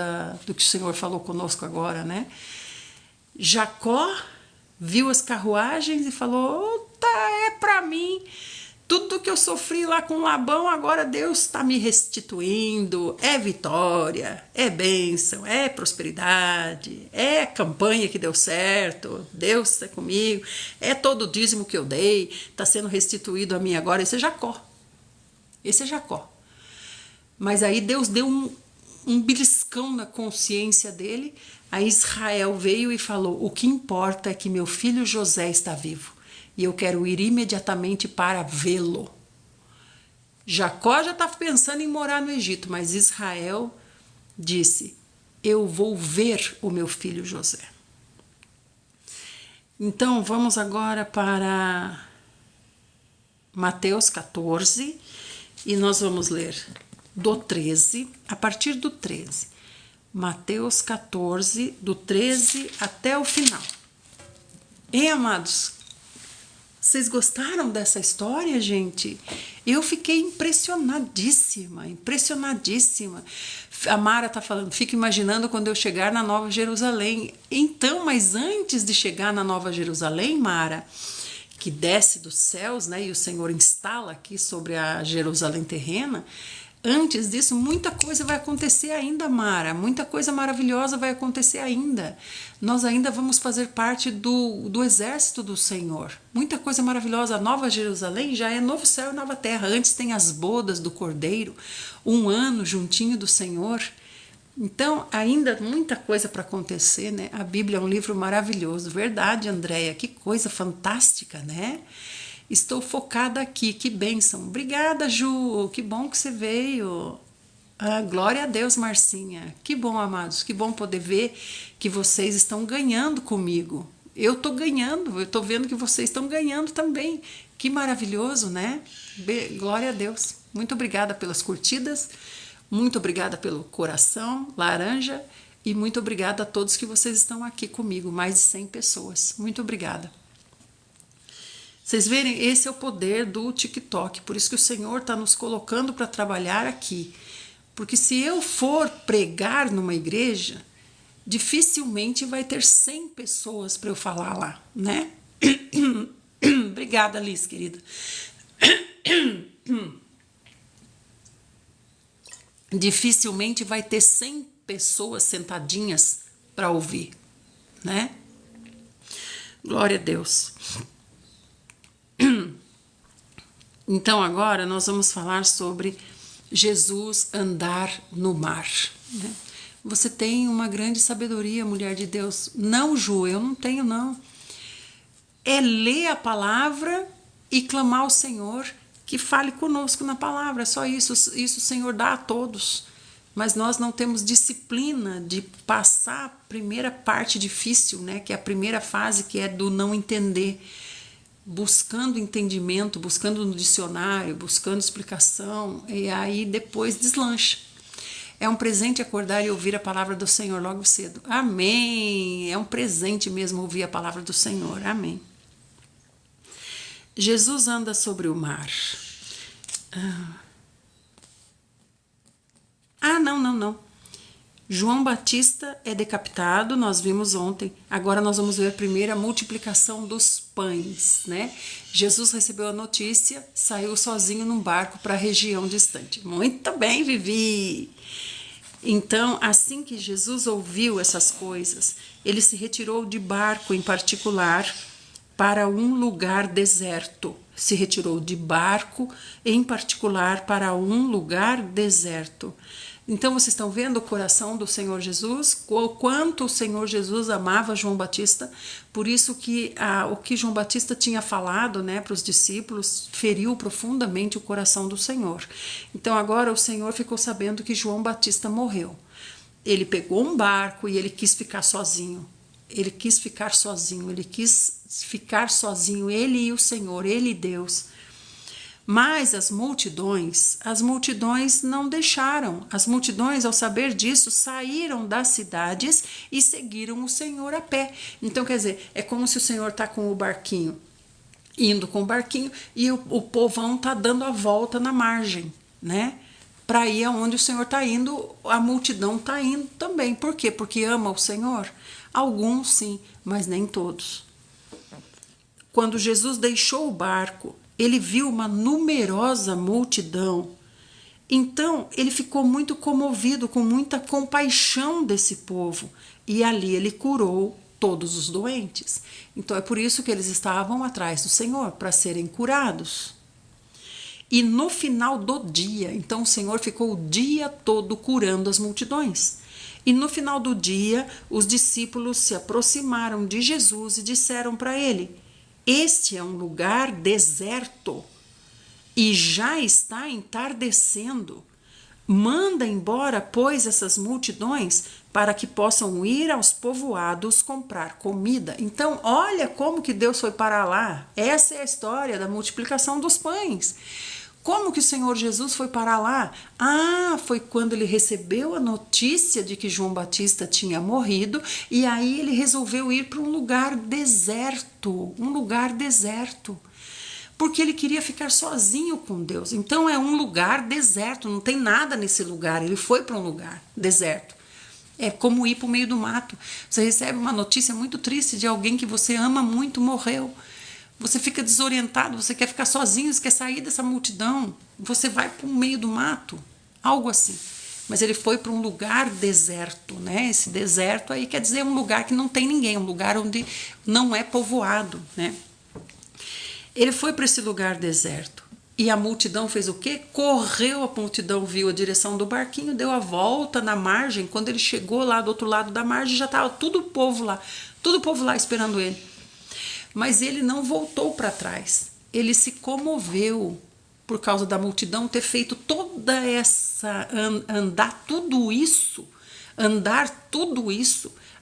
do que o Senhor falou conosco agora, né? Jacó viu as carruagens e falou: "Tá, é para mim. Tudo que eu sofri lá com Labão, agora Deus está me restituindo. É vitória, é bênção, é prosperidade, é campanha que deu certo. Deus está comigo. É todo o dízimo que eu dei, está sendo restituído a mim agora." Esse é Jacó. Esse é Jacó. Mas aí Deus deu um beliscão na consciência dele. Aí Israel veio e falou: "O que importa é que meu filho José está vivo e eu quero ir imediatamente para vê-lo." Jacó já está pensando em morar no Egito, mas Israel disse: "Eu vou ver o meu filho José." Então vamos agora para Mateus 14 e nós vamos ler do 13, a partir do 13. Mateus 14, do 13 até o final. Hein, amados? Vocês gostaram dessa história, gente? Eu fiquei impressionadíssima, impressionadíssima. A Mara tá falando, fico imaginando quando eu chegar na Nova Jerusalém. Então, mas antes de chegar na Nova Jerusalém, Mara, que desce dos céus, né, e o Senhor instala aqui sobre a Jerusalém terrena, antes disso, muita coisa vai acontecer ainda, Mara. Muita coisa maravilhosa vai acontecer ainda. Nós ainda vamos fazer parte do exército do Senhor. Muita coisa maravilhosa. A Nova Jerusalém já é novo céu e nova terra. Antes tem as bodas do Cordeiro, 1 ano juntinho do Senhor. Então, ainda muita coisa para acontecer, né? A Bíblia é um livro maravilhoso. Verdade, Andréia. Que coisa fantástica, né? Estou focada aqui, que bênção. Obrigada, Ju, que bom que você veio. Ah, glória a Deus, Marcinha. Que bom, amados, que bom poder ver que vocês estão ganhando comigo. Eu estou ganhando, eu estou vendo que vocês estão ganhando também. Que maravilhoso, né? Glória a Deus. Muito obrigada pelas curtidas, muito obrigada pelo coração laranja e muito obrigada a todos que vocês estão aqui comigo, mais de 100 pessoas. Muito obrigada. Vocês verem, esse é o poder do TikTok, por isso que o Senhor está nos colocando para trabalhar aqui. Porque se eu for pregar numa igreja, dificilmente vai ter 100 pessoas para eu falar lá, né? Obrigada, Liz, querida. Dificilmente vai ter 100 pessoas sentadinhas para ouvir, né? Glória a Deus. Então agora nós vamos falar sobre Jesus andar no mar, né? Você tem uma grande sabedoria, mulher de Deus. Não, Ju, eu não tenho, não. É ler a palavra e clamar ao Senhor que fale conosco na palavra. É só isso. Isso o Senhor dá a todos. Mas nós não temos disciplina de passar a primeira parte difícil, né? Que é a primeira fase, que é do não entender. Buscando entendimento, buscando no dicionário, buscando explicação, e aí depois deslancha. É um presente acordar e ouvir a palavra do Senhor logo cedo. Amém! É um presente mesmo ouvir a palavra do Senhor. Amém. Jesus anda sobre o mar. Não. João Batista é decapitado, nós vimos ontem. Agora nós vamos ver primeiro a multiplicação dos pães, né? Jesus recebeu a notícia, saiu sozinho num barco para a região distante. Muito bem, Vivi! Então, assim que Jesus ouviu essas coisas, ele se retirou de barco em particular para um lugar deserto. Se retirou de barco em particular para um lugar deserto. Então vocês estão vendo o coração do Senhor Jesus, o quanto o Senhor Jesus amava João Batista, por isso que o que João Batista tinha falado, né, para os discípulos feriu profundamente o coração do Senhor. Então agora o Senhor ficou sabendo que João Batista morreu. Ele pegou um barco e ele quis ficar sozinho. Ele quis ficar sozinho, ele e o Senhor, ele e Deus. Mas as multidões não deixaram. As multidões, ao saber disso, saíram das cidades e seguiram o Senhor a pé. Então, quer dizer, é como se o Senhor está com o barquinho indo com o barquinho, e o povão tá dando a volta na margem, né? Para ir aonde o Senhor está indo, a multidão está indo também. Por quê? Porque ama o Senhor? Alguns sim, mas nem todos. Quando Jesus deixou o barco, ele viu uma numerosa multidão. Então, ele ficou muito comovido, com muita compaixão desse povo. E ali ele curou todos os doentes. Então, é por isso que eles estavam atrás do Senhor, para serem curados. E no final do dia, então o Senhor ficou o dia todo curando as multidões. E no final do dia, os discípulos se aproximaram de Jesus e disseram para ele: este é um lugar deserto e já está entardecendo. Manda embora, pois, essas multidões para que possam ir aos povoados comprar comida. Então, olha como que Deus foi parar lá. Essa é a história da multiplicação dos pães. Como que o Senhor Jesus foi parar lá? Ah, foi quando ele recebeu a notícia de que João Batista tinha morrido, e aí ele resolveu ir para um lugar deserto, porque ele queria ficar sozinho com Deus. Então é um lugar deserto, não tem nada nesse lugar, ele foi para um lugar deserto. É como ir para o meio do mato. Você recebe uma notícia muito triste de alguém que você ama muito morreu. Você fica desorientado, você quer ficar sozinho, você quer sair dessa multidão. Você vai para o meio do mato, algo assim. Mas ele foi para um lugar deserto, né? Esse deserto aí quer dizer um lugar que não tem ninguém, um lugar onde não é povoado, né? Ele foi para esse lugar deserto. E a multidão fez o quê? Correu, a multidão viu a direção do barquinho, deu a volta na margem. Quando ele chegou lá do outro lado da margem, já estava todo o povo lá esperando ele. Mas ele não voltou para trás. Ele se comoveu por causa da multidão ter feito toda essa andar tudo isso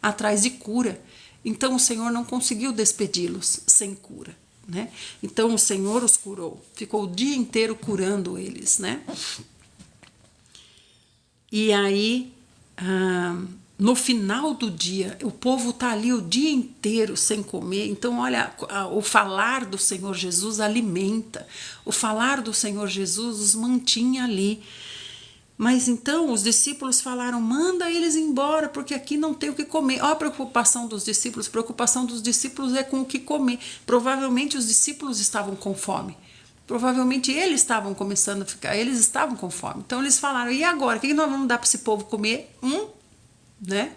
atrás de cura. Então o Senhor não conseguiu despedi-los sem cura, né? Então o Senhor os curou, ficou o dia inteiro curando eles, né? E aí no final do dia, o povo está ali o dia inteiro sem comer. Então, olha, o falar do Senhor Jesus alimenta. O falar do Senhor Jesus os mantinha ali. Mas então os discípulos falaram: manda eles embora, porque aqui não tem o que comer. Olha a preocupação dos discípulos. A preocupação dos discípulos é com o que comer. Provavelmente os discípulos estavam com fome. Provavelmente eles estavam começando a ficar, eles estavam com fome. Então eles falaram: e agora? O que nós vamos dar para esse povo comer? Né?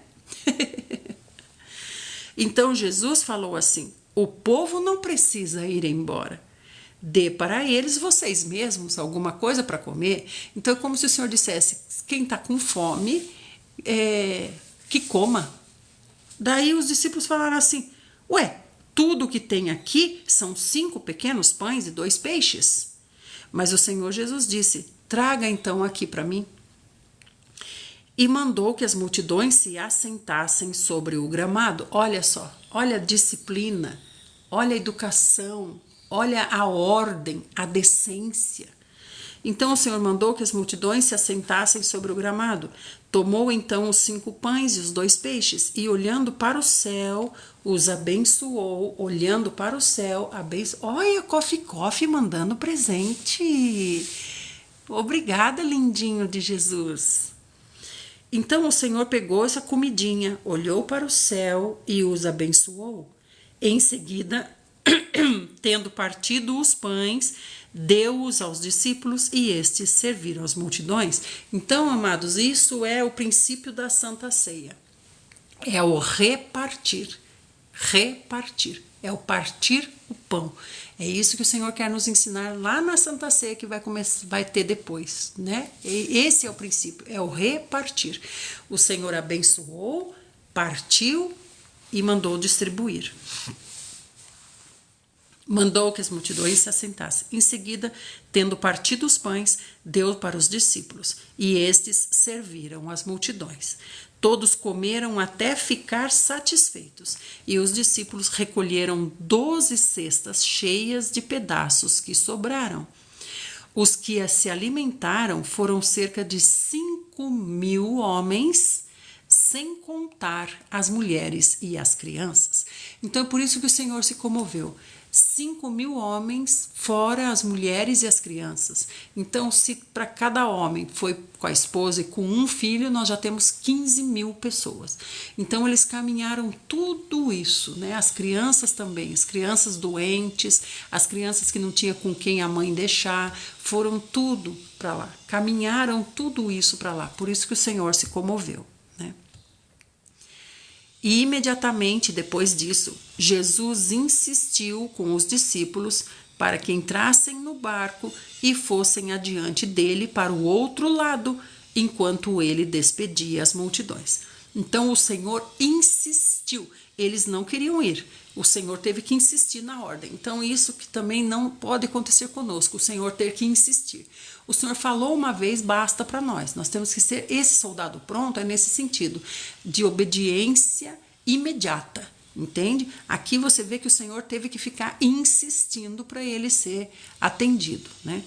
Então Jesus falou assim: o povo não precisa ir embora, dê para eles vocês mesmos alguma coisa para comer. Então é como se o Senhor dissesse: quem está com fome, que coma. Daí os discípulos falaram assim: ué, tudo que tem aqui são 5 pequenos pães e 2 peixes. Mas o Senhor Jesus disse: traga então aqui para mim. E mandou que as multidões se assentassem sobre o gramado. Olha só, olha a disciplina, olha a educação, olha a ordem, a decência. Então o Senhor mandou que as multidões se assentassem sobre o gramado. Tomou então os 5 pães e os 2 peixes, e olhando para o céu, os abençoou. Olhando para o céu, abençoou. Olha, Coffee mandando presente. Obrigada, lindinho de Jesus. Então o Senhor pegou essa comidinha, olhou para o céu e os abençoou. Em seguida, tendo partido os pães, deu-os aos discípulos e estes serviram as multidões. Então, amados, isso é o princípio da Santa Ceia. É o repartir. Repartir. É o partir o pão. É isso que o Senhor quer nos ensinar lá na Santa Ceia, que vai ter depois, né? E esse é o princípio, é o repartir. O Senhor abençoou, partiu e mandou distribuir. Mandou que as multidões se assentassem. Em seguida, tendo partido os pães, deu para os discípulos, e estes serviram as multidões. Todos comeram até ficar satisfeitos, e os discípulos recolheram 12 cestas cheias de pedaços que sobraram. Os que se alimentaram foram cerca de 5.000 homens, sem contar as mulheres e as crianças. Então é por isso que o Senhor se comoveu. 5.000 homens, fora as mulheres e as crianças. Então, se para cada homem foi com a esposa e com um filho, nós já temos 15.000 pessoas. Então, eles caminharam tudo isso, né? As crianças também, as crianças doentes, as crianças que não tinha com quem a mãe deixar, foram tudo para lá, caminharam tudo isso para lá. Por isso que o Senhor se comoveu, né? E imediatamente depois disso, Jesus insistiu com os discípulos para que entrassem no barco e fossem adiante dele para o outro lado, enquanto ele despedia as multidões. Então o Senhor insistiu, eles não queriam ir, o Senhor teve que insistir na ordem. Então isso que também não pode acontecer conosco, o Senhor ter que insistir. O Senhor falou uma vez, basta para nós. Nós temos que ser esse soldado pronto, é nesse sentido, de obediência imediata, entende? Aqui você vê que o Senhor teve que ficar insistindo para ele ser atendido, né?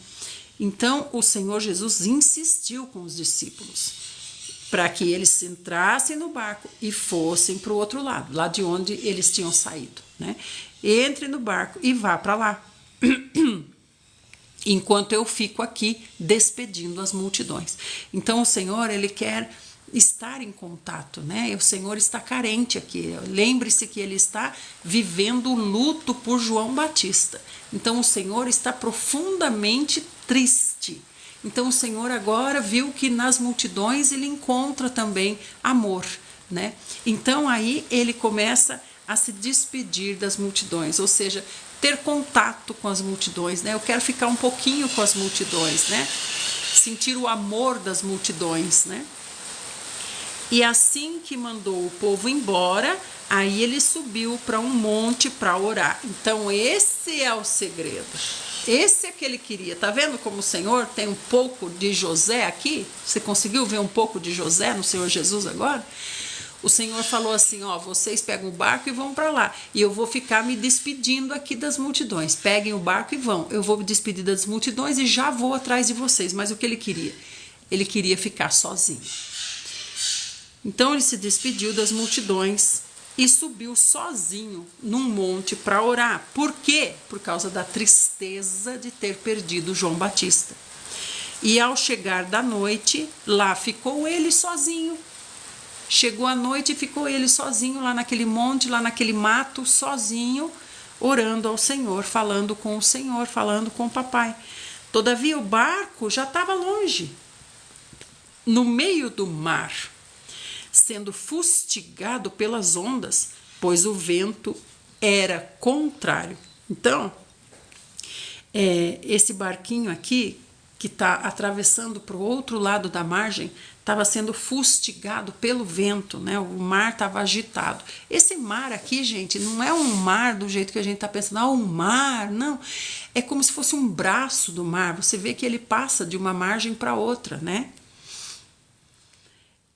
Então, o Senhor Jesus insistiu com os discípulos para que eles entrassem no barco e fossem para o outro lado, lá de onde eles tinham saído, né? Entre no barco e vá para lá. Enquanto eu fico aqui despedindo as multidões. Então o Senhor, ele quer estar em contato, né? O Senhor está carente aqui. Lembre-se que ele está vivendo o luto por João Batista. Então o Senhor está profundamente triste. Então o Senhor agora viu que nas multidões ele encontra também amor, né? Então aí ele começa a se despedir das multidões, ou seja, ter contato com as multidões, né? Eu quero ficar um pouquinho com as multidões, né? Sentir o amor das multidões, né? E assim que mandou o povo embora, aí ele subiu para um monte para orar. Então esse é o segredo. Esse é que ele queria. Tá vendo como o Senhor tem um pouco de José aqui? Você conseguiu ver um pouco de José no Senhor Jesus agora? O Senhor falou assim, ó, vocês pegam o barco e vão para lá. E eu vou ficar me despedindo aqui das multidões. Peguem o barco e vão. Eu vou me despedir das multidões e já vou atrás de vocês. Mas o que ele queria? Ele queria ficar sozinho. Então ele se despediu das multidões e subiu sozinho num monte para orar. Por quê? Por causa da tristeza de ter perdido João Batista. E ao chegar da noite, lá ficou ele sozinho. Chegou a noite e ficou ele sozinho lá naquele monte, lá naquele mato, sozinho, orando ao Senhor, falando com o Senhor, falando com o papai. Todavia o barco já estava longe, no meio do mar, sendo fustigado pelas ondas, pois o vento era contrário. Então, esse barquinho aqui, que está atravessando para o outro lado da margem, estava sendo fustigado pelo vento, né? O mar estava agitado. Esse mar aqui, gente, não é um mar do jeito que a gente está pensando, um mar, não. É como se fosse um braço do mar. Você vê que ele passa de uma margem para outra, né?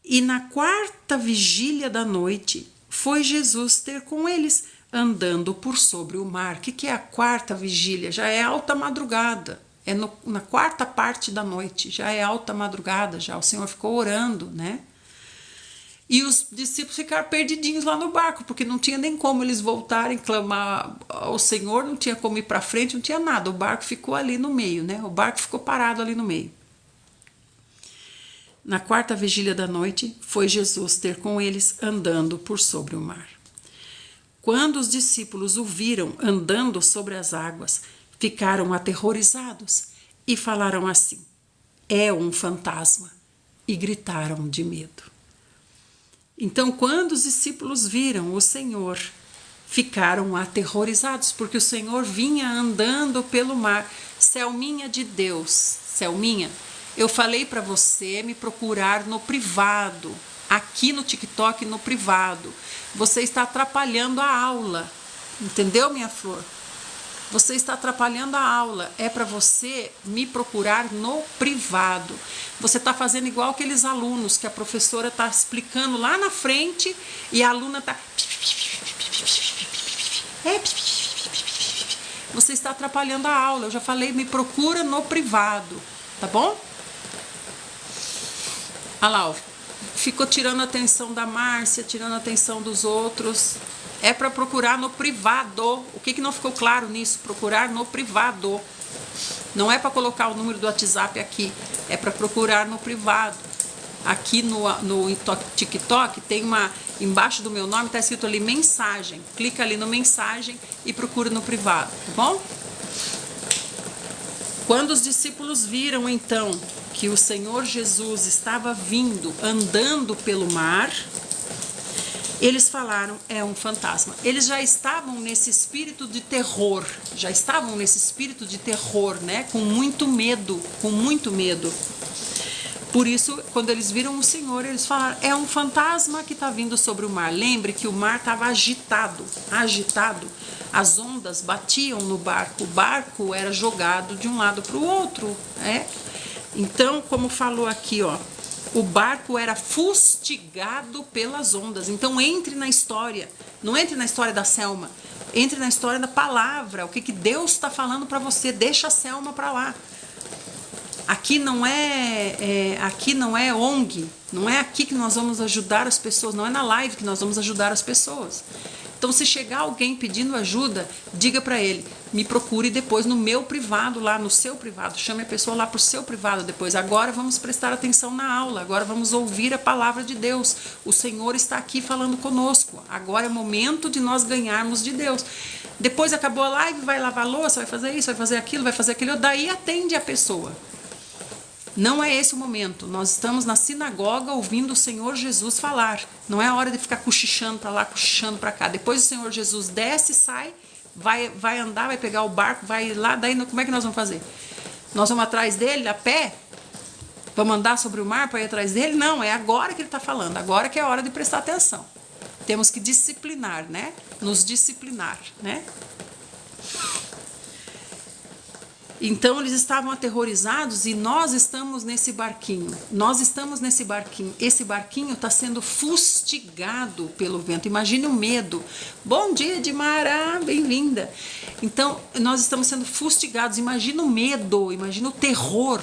E na 4ª vigília da noite, foi Jesus ter com eles, andando por sobre o mar. O que é a 4ª vigília? Já é alta madrugada. É na 4ª parte da noite, já é alta madrugada, já o Senhor ficou orando, né? E os discípulos ficaram perdidinhos lá no barco, porque não tinha nem como eles voltarem, clamar ao Senhor, não tinha como ir para frente, não tinha nada, o barco ficou ali no meio, né? O barco ficou parado ali no meio. Na 4ª vigília da noite, foi Jesus ter com eles, andando por sobre o mar. Quando os discípulos o viram andando sobre as águas, ficaram aterrorizados e falaram assim, é um fantasma, e gritaram de medo. Então, quando os discípulos viram o Senhor, ficaram aterrorizados, porque o Senhor vinha andando pelo mar. Selminha de Deus, Selminha, eu falei para você me procurar no privado, aqui no TikTok, no privado. Você está atrapalhando a aula, entendeu, minha flor? Você está atrapalhando a aula, é para você me procurar no privado. Você está fazendo igual aqueles alunos que a professora está explicando lá na frente e a aluna está... Você está atrapalhando a aula, eu já falei, me procura no privado, tá bom? Olha lá, ó, ficou tirando a atenção da Márcia, tirando a atenção dos outros. É para procurar no privado. O que não ficou claro nisso? Procurar no privado. Não é para colocar o número do WhatsApp aqui. É para procurar no privado. Aqui no TikTok tem embaixo do meu nome está escrito ali mensagem. Clica ali no mensagem e procura no privado, tá bom? Quando os discípulos viram então que o Senhor Jesus estava vindo, andando pelo mar, eles falaram, é um fantasma. Eles já estavam nesse espírito de terror, né? Com muito medo. Por isso, quando eles viram o Senhor, eles falaram, é um fantasma que está vindo sobre o mar. Lembre que o mar estava agitado. As ondas batiam no barco. O barco era jogado de um lado para o outro. Então, como falou aqui, ó, o barco era fustigado pelas ondas. Então, entre na história. Não entre na história da Selma. Entre na história da palavra. O que Deus está falando para você. Deixa a Selma para lá. Aqui não é ONG, não é aqui que nós vamos ajudar as pessoas, não é na live que nós vamos ajudar as pessoas. Então, se chegar alguém pedindo ajuda, diga para ele, me procure depois no meu privado, lá no seu privado, chame a pessoa lá para o seu privado depois. Agora vamos prestar atenção na aula, agora vamos ouvir a palavra de Deus. O Senhor está aqui falando conosco, agora é o momento de nós ganharmos de Deus. Depois acabou a live, vai lavar a louça, vai fazer isso, vai fazer aquilo, vai fazer aquilo, daí atende a pessoa. Não é esse o momento. Nós estamos na sinagoga ouvindo o Senhor Jesus falar. Não é a hora de ficar cochichando para lá, cochichando para cá. Depois o Senhor Jesus desce, sai, vai andar, vai pegar o barco, vai lá. Daí como é que nós vamos fazer? Nós vamos atrás dele a pé? Vamos andar sobre o mar para ir atrás dele? Não, é agora que ele está falando. Agora que é a hora de prestar atenção. Temos que disciplinar, né? Nos disciplinar, né? Então eles estavam aterrorizados e nós estamos nesse barquinho. Esse barquinho está sendo fustigado pelo vento. Imagine o medo. Bom dia, Dimara, bem-vinda. Então nós estamos sendo fustigados. Imagina o medo, imagina o terror.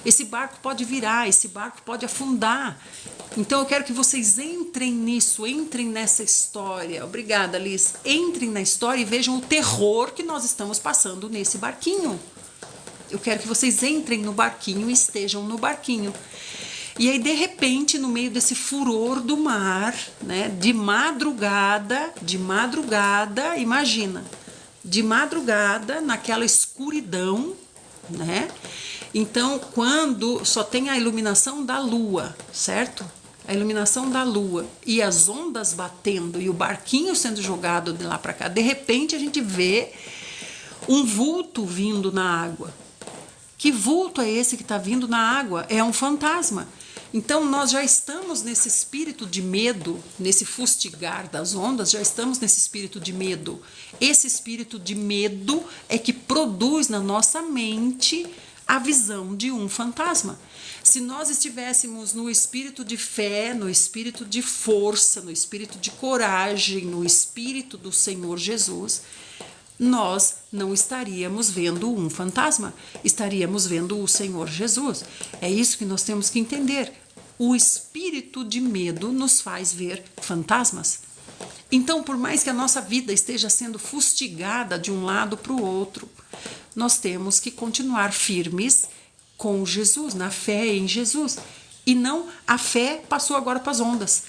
Esse barco pode virar, esse barco pode afundar. Então eu quero que vocês entrem nisso, entrem nessa história. Obrigada, Liz. Entrem na história e vejam o terror que nós estamos passando nesse barquinho. Eu quero que vocês entrem no barquinho e estejam no barquinho. E aí, de repente, no meio desse furor do mar, né, de madrugada, imagina, de madrugada, naquela escuridão, né? Então, quando só tem a iluminação da lua, certo? A iluminação da lua e as ondas batendo e o barquinho sendo jogado de lá para cá, de repente a gente vê um vulto vindo na água. Que vulto é esse que está vindo na água? É um fantasma. Então nós já estamos nesse espírito de medo, nesse fustigar das ondas, já estamos nesse espírito de medo. Esse espírito de medo é que produz na nossa mente a visão de um fantasma. Se nós estivéssemos no espírito de fé, no espírito de força, no espírito de coragem, no espírito do Senhor Jesus, nós não estaríamos vendo um fantasma, estaríamos vendo o Senhor Jesus. É isso que nós temos que entender. O espírito de medo nos faz ver fantasmas. Então, por mais que a nossa vida esteja sendo fustigada de um lado para o outro, nós temos que continuar firmes com Jesus, na fé em Jesus. E não, a fé passou agora para as ondas.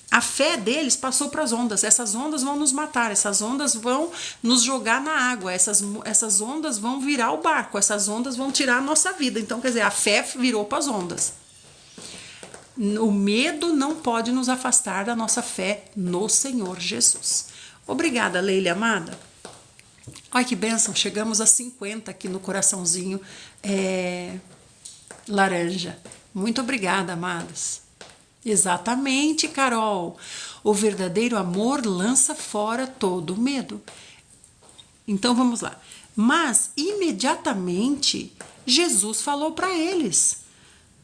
A fé deles passou para as ondas. Essas ondas vão nos matar, essas ondas vão nos jogar na água, essas ondas vão virar o barco, essas ondas vão tirar a nossa vida. Então, quer dizer, a fé virou para as ondas. O medo não pode nos afastar da nossa fé no Senhor Jesus. Obrigada, Leila amada. Olha que bênção, chegamos a 50 aqui no coraçãozinho laranja. Muito obrigada, amadas. Exatamente, Carol. O verdadeiro amor lança fora todo o medo. Então vamos lá. Mas imediatamente Jesus falou para eles: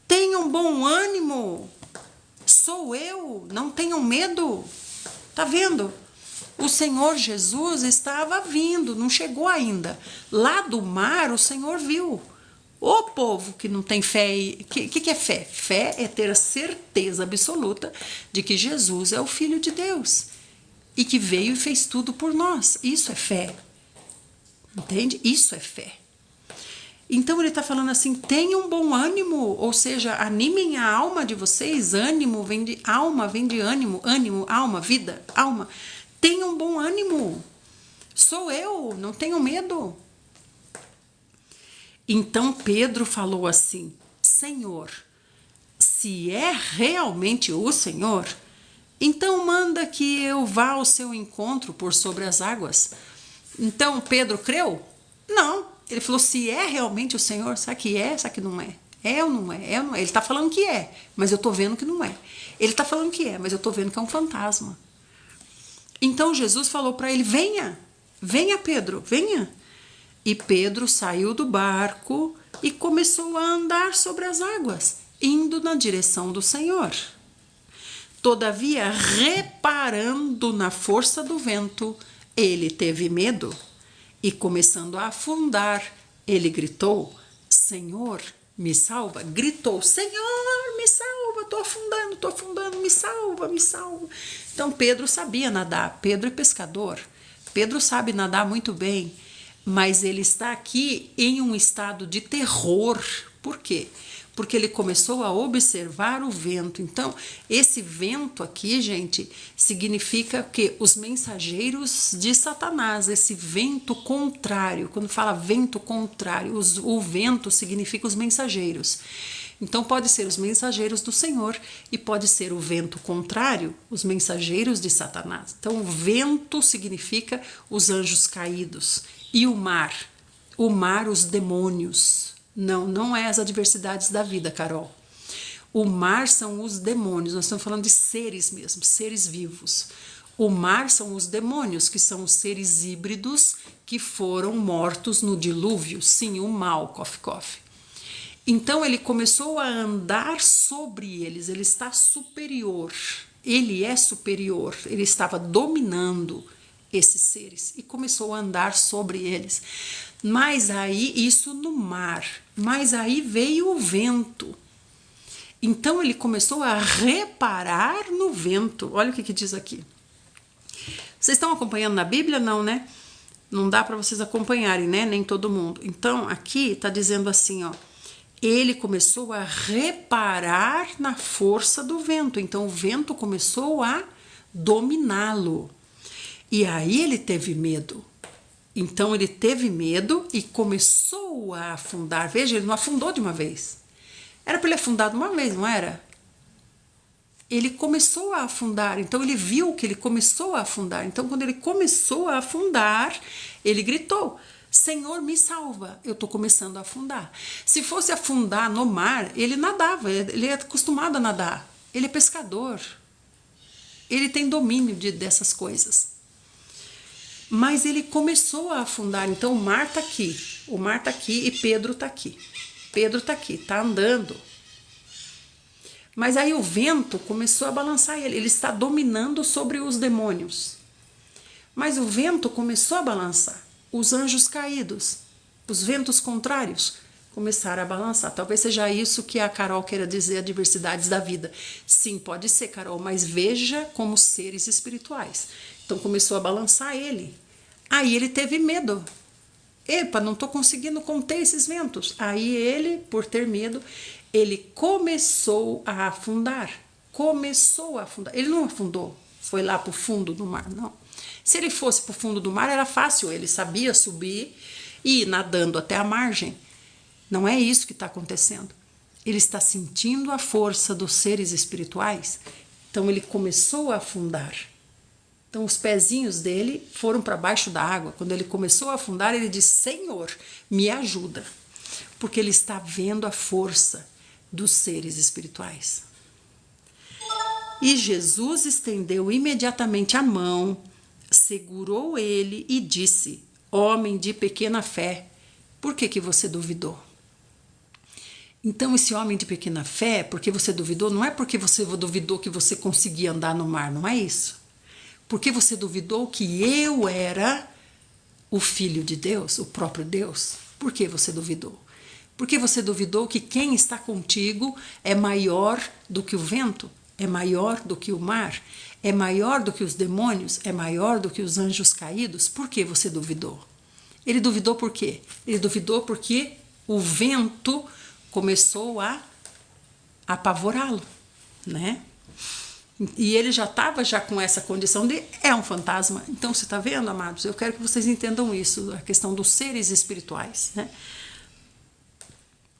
tenham bom ânimo. Sou eu, não tenham medo. Tá vendo? O Senhor Jesus estava vindo, não chegou ainda. Lá do mar o Senhor viu. O povo que não tem fé, o que é fé? Fé é ter a certeza absoluta de que Jesus é o Filho de Deus. e que veio e fez tudo por nós. Isso é fé. Entende? Isso é fé. Então ele está falando assim, tenham bom ânimo, ou seja, animem a alma de vocês. Ânimo vem de alma, vem de ânimo, ânimo, alma, vida, alma. Tenham bom ânimo. Sou eu, não tenham medo. Então Pedro falou assim, Senhor, se é realmente o Senhor, então manda que eu vá ao seu encontro por sobre as águas. Então Pedro creu? Não. Ele falou, se é realmente o Senhor, será que é, será que não é? É ou não é? É ou não é? Ele está falando que é, mas eu estou vendo que não é. Ele está falando que é, mas eu estou vendo que é um fantasma. Então Jesus falou para ele, venha, venha Pedro, venha. E Pedro saiu do barco e começou a andar sobre as águas, indo na direção do Senhor. Todavia, reparando na força do vento, ele teve medo e, começando a afundar, ele gritou, Senhor, me salva. Gritou, Senhor, me salva, estou afundando, me salva, me salva. Então Pedro sabia nadar, Pedro é pescador, Pedro sabe nadar muito bem, mas ele está aqui em um estado de terror. Por quê? Porque ele começou a observar o vento. Então, esse vento aqui, gente, significa que os mensageiros de Satanás, esse vento contrário. Quando fala vento contrário, o vento significa os mensageiros. Então, pode ser os mensageiros do Senhor e pode ser o vento contrário, os mensageiros de Satanás. Então, o vento significa os anjos caídos. E o mar, os demônios. Não é as adversidades da vida, Carol. O mar são os demônios, nós estamos falando de seres mesmo, seres vivos. O mar são os demônios, que são os seres híbridos que foram mortos no dilúvio. Sim, o mal, cof. Então ele começou a andar sobre eles, ele está superior, ele é superior, ele estava dominando esses seres e começou a andar sobre eles. Mas aí, isso no mar, mas aí veio o vento. Então ele começou a reparar no vento. Olha o que diz aqui. Vocês estão acompanhando na Bíblia? Não, né? Não dá para vocês acompanharem, né? Nem todo mundo. Então aqui está dizendo assim, ó. Ele começou a reparar na força do vento. Então o vento começou a dominá-lo. E aí ele teve medo. Então ele teve medo e começou a afundar. Veja, ele não afundou de uma vez. Era para ele afundar de uma vez, não era? Ele começou a afundar. Então ele viu que ele começou a afundar. Então quando ele começou a afundar, ele gritou, Senhor, me salva, eu estou começando a afundar. Se fosse afundar no mar, ele nadava, ele é acostumado a nadar. Ele é pescador. Ele tem domínio dessas coisas. Mas ele começou a afundar, então o mar está aqui e Pedro está aqui. Pedro está aqui, está andando. Mas aí o vento começou a balançar ele, ele está dominando sobre os demônios. Mas o vento começou a balançar, os anjos caídos, os ventos contrários começaram a balançar. Talvez seja isso que a Carol queira dizer, adversidades da vida. Sim, pode ser, Carol, mas veja como seres espirituais. Então começou a balançar ele. Aí ele teve medo. Epa, não estou conseguindo conter esses ventos. Aí ele, por ter medo, ele começou a afundar. Ele não afundou, foi lá para o fundo do mar, não. Se ele fosse para o fundo do mar, era fácil, ele sabia subir e ir nadando até a margem. Não é isso que está acontecendo. Ele está sentindo a força dos seres espirituais, então ele começou a afundar. Então os pezinhos dele foram para baixo da água. Quando ele começou a afundar, ele disse, Senhor, me ajuda. Porque ele está vendo a força dos seres espirituais. E Jesus estendeu imediatamente a mão, segurou ele e disse, homem de pequena fé, por que você duvidou? Então esse homem de pequena fé, porque você duvidou, não é porque você duvidou que você conseguia andar no mar, não é isso. Porque você duvidou que eu era o Filho de Deus, o próprio Deus. Por que você duvidou? Porque você duvidou que quem está contigo é maior do que o vento, é maior do que o mar? É maior do que os demônios? É maior do que os anjos caídos? Por que você duvidou? Ele duvidou por quê? Ele duvidou porque o vento começou a apavorá-lo, né? E ele já estava com essa condição de é um fantasma. Então, você está vendo, amados? Eu quero que vocês entendam isso, a questão dos seres espirituais, né?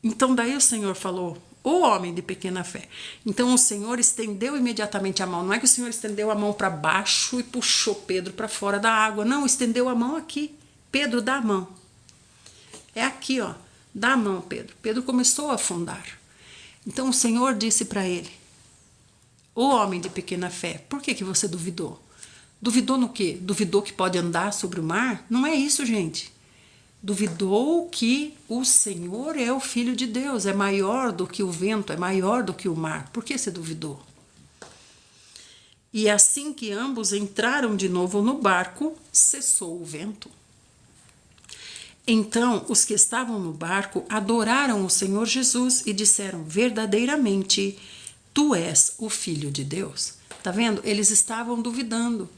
Então, daí o Senhor falou, o homem de pequena fé. Então, o Senhor estendeu imediatamente a mão. Não é que o Senhor estendeu a mão para baixo e puxou Pedro para fora da água. Não, estendeu a mão aqui. Pedro, dá a mão. É aqui, ó. Dá a mão, Pedro. Pedro começou a afundar. Então, o Senhor disse para ele, o homem de pequena fé, por que você duvidou? Duvidou no quê? Duvidou que pode andar sobre o mar? Não é isso, gente. Duvidou que o Senhor é o Filho de Deus, é maior do que o vento, é maior do que o mar. Por que você duvidou? E assim que ambos entraram de novo no barco, cessou o vento. Então os que estavam no barco adoraram o Senhor Jesus e disseram, verdadeiramente, tu és o Filho de Deus. Tá vendo? Eles estavam duvidando.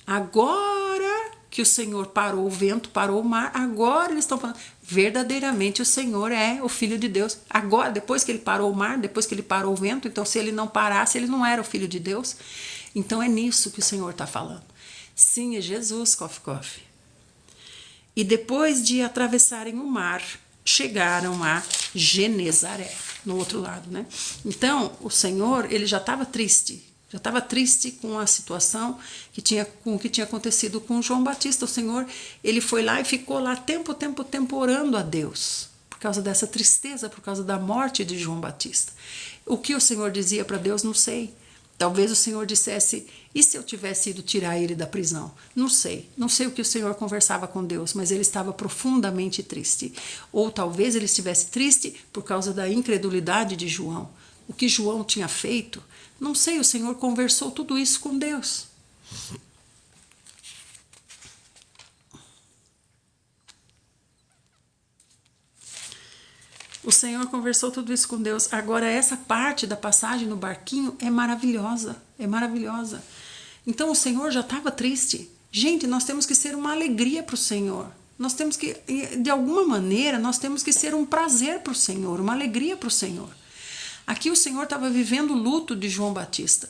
Agora que o Senhor parou o vento, parou o mar, agora eles estão falando, verdadeiramente o Senhor é o Filho de Deus. Agora, depois que ele parou o mar, depois que ele parou o vento, então se ele não parasse, ele não era o Filho de Deus. Então é nisso que o Senhor está falando. Sim, é Jesus, cof. E depois de atravessarem o mar, chegaram a Genezaré, no outro lado, né? Então, o Senhor, ele já estava triste com a situação com o que tinha acontecido com João Batista. O Senhor, ele foi lá e ficou lá tempo orando a Deus, por causa dessa tristeza, por causa da morte de João Batista. O que o Senhor dizia para Deus, não sei. Talvez o Senhor dissesse, e se eu tivesse ido tirar ele da prisão? Não sei o que o Senhor conversava com Deus, mas ele estava profundamente triste. Ou talvez ele estivesse triste por causa da incredulidade de João. O que João tinha feito, não sei, o Senhor conversou tudo isso com Deus. O Senhor conversou tudo isso com Deus. Agora, essa parte da passagem no barquinho é maravilhosa. É maravilhosa. Então, o Senhor já estava triste. Gente, nós temos que ser uma alegria para o Senhor. Nós temos que, de alguma maneira, nós temos que ser um prazer para o Senhor, uma alegria para o Senhor. Aqui o Senhor estava vivendo o luto de João Batista.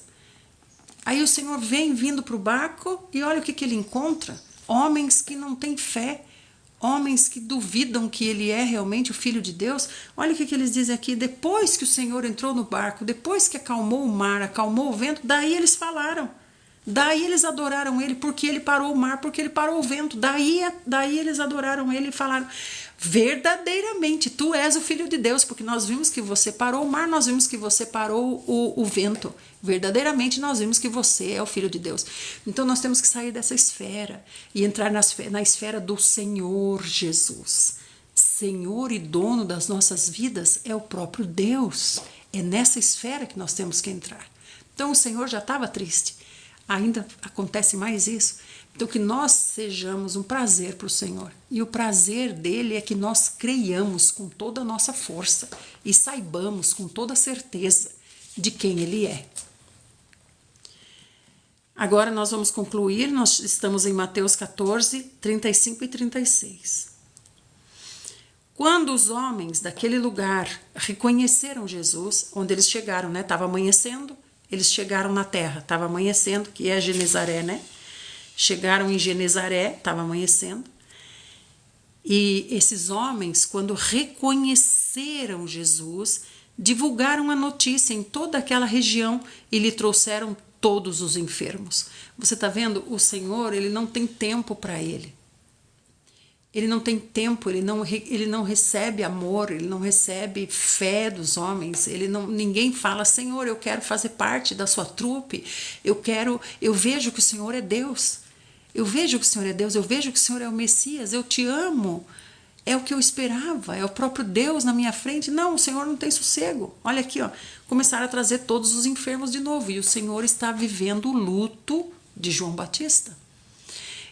Aí o Senhor vem vindo para o barco e olha o que ele encontra. Homens que não têm fé. Homens que duvidam que ele é realmente o Filho de Deus. Olha o que eles dizem aqui. Depois que o Senhor entrou no barco, depois que acalmou o mar, acalmou o vento, daí eles falaram. Daí eles adoraram ele porque ele parou o mar, porque ele parou o vento. Daí eles adoraram ele e falaram, verdadeiramente, tu és o Filho de Deus, porque nós vimos que você parou o mar, nós vimos que você parou o vento. Verdadeiramente nós vimos que você é o Filho de Deus. Então nós temos que sair dessa esfera e entrar na esfera do Senhor Jesus. Senhor e dono das nossas vidas é o próprio Deus. É nessa esfera que nós temos que entrar. Então o Senhor já estava triste. Ainda acontece mais isso. Então que nós sejamos um prazer para o Senhor. E o prazer dele é que nós creiamos com toda a nossa força e saibamos com toda certeza de quem ele é. Agora nós vamos concluir, nós estamos em Mateus 14, 35 e 36. Quando os homens daquele lugar reconheceram Jesus, onde eles chegaram, né? Estava amanhecendo, eles chegaram na terra, estava amanhecendo, que é Genezaré, né? Chegaram em Genezaré, estava amanhecendo. E esses homens, quando reconheceram Jesus, divulgaram a notícia em toda aquela região e lhe trouxeram todos os enfermos. Você está vendo? O Senhor, ele não tem tempo para ele. Ele não tem tempo, ele não recebe amor, ele não recebe fé dos homens. Ninguém fala, Senhor, eu quero fazer parte da sua trupe. Eu vejo que o Senhor é Deus. Eu vejo que o Senhor é Deus, eu vejo que o Senhor é o Messias, eu te amo. É o que eu esperava, é o próprio Deus na minha frente. Não, o Senhor não tem sossego. Olha aqui, ó, começaram a trazer todos os enfermos de novo. E o Senhor está vivendo o luto de João Batista.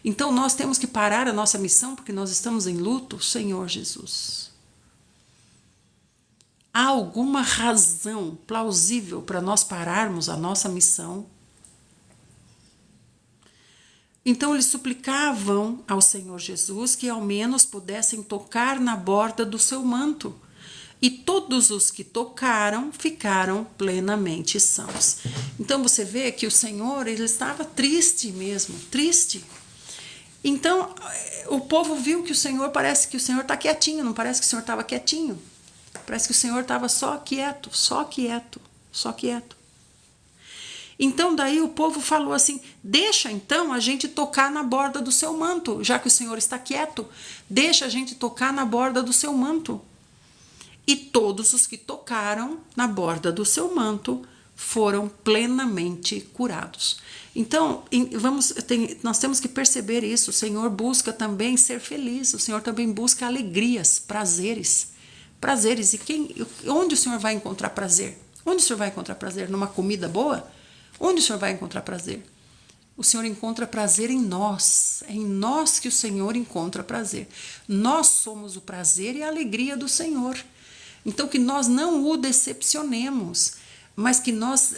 Então nós temos que parar a nossa missão porque nós estamos em luto, Senhor Jesus. Há alguma razão plausível para nós pararmos a nossa missão? Então eles suplicavam ao Senhor Jesus que ao menos pudessem tocar na borda do seu manto. E todos os que tocaram ficaram plenamente sãos. Então você vê que o Senhor, ele estava triste mesmo, triste. Então o povo viu que o Senhor, parece que o Senhor está quietinho, não parece que o Senhor estava quietinho. Parece que o Senhor estava só quieto, só quieto, só quieto. Então daí o povo falou assim, deixa então a gente tocar na borda do seu manto, já que o Senhor está quieto, deixa a gente tocar na borda do seu manto. E todos os que tocaram na borda do seu manto foram plenamente curados. Então, nós temos que perceber isso. O Senhor busca também ser feliz, o Senhor também busca alegrias, prazeres. Prazeres. Onde o Senhor vai encontrar prazer? Onde o Senhor vai encontrar prazer? Numa comida boa? Onde o Senhor vai encontrar prazer? O Senhor encontra prazer em nós. É em nós que o Senhor encontra prazer. Nós somos o prazer e a alegria do Senhor. Então, que nós não o decepcionemos, mas que nós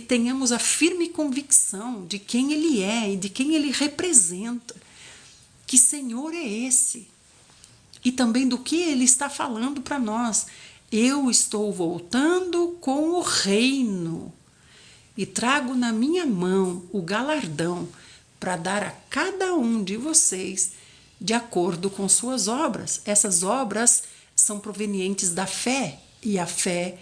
tenhamos a firme convicção de quem Ele é e de quem Ele representa. Que Senhor é esse? E também do que Ele está falando para nós. Eu estou voltando com o reino e trago na minha mão o galardão para dar a cada um de vocês de acordo com suas obras. Essas obras são provenientes da fé, e a fé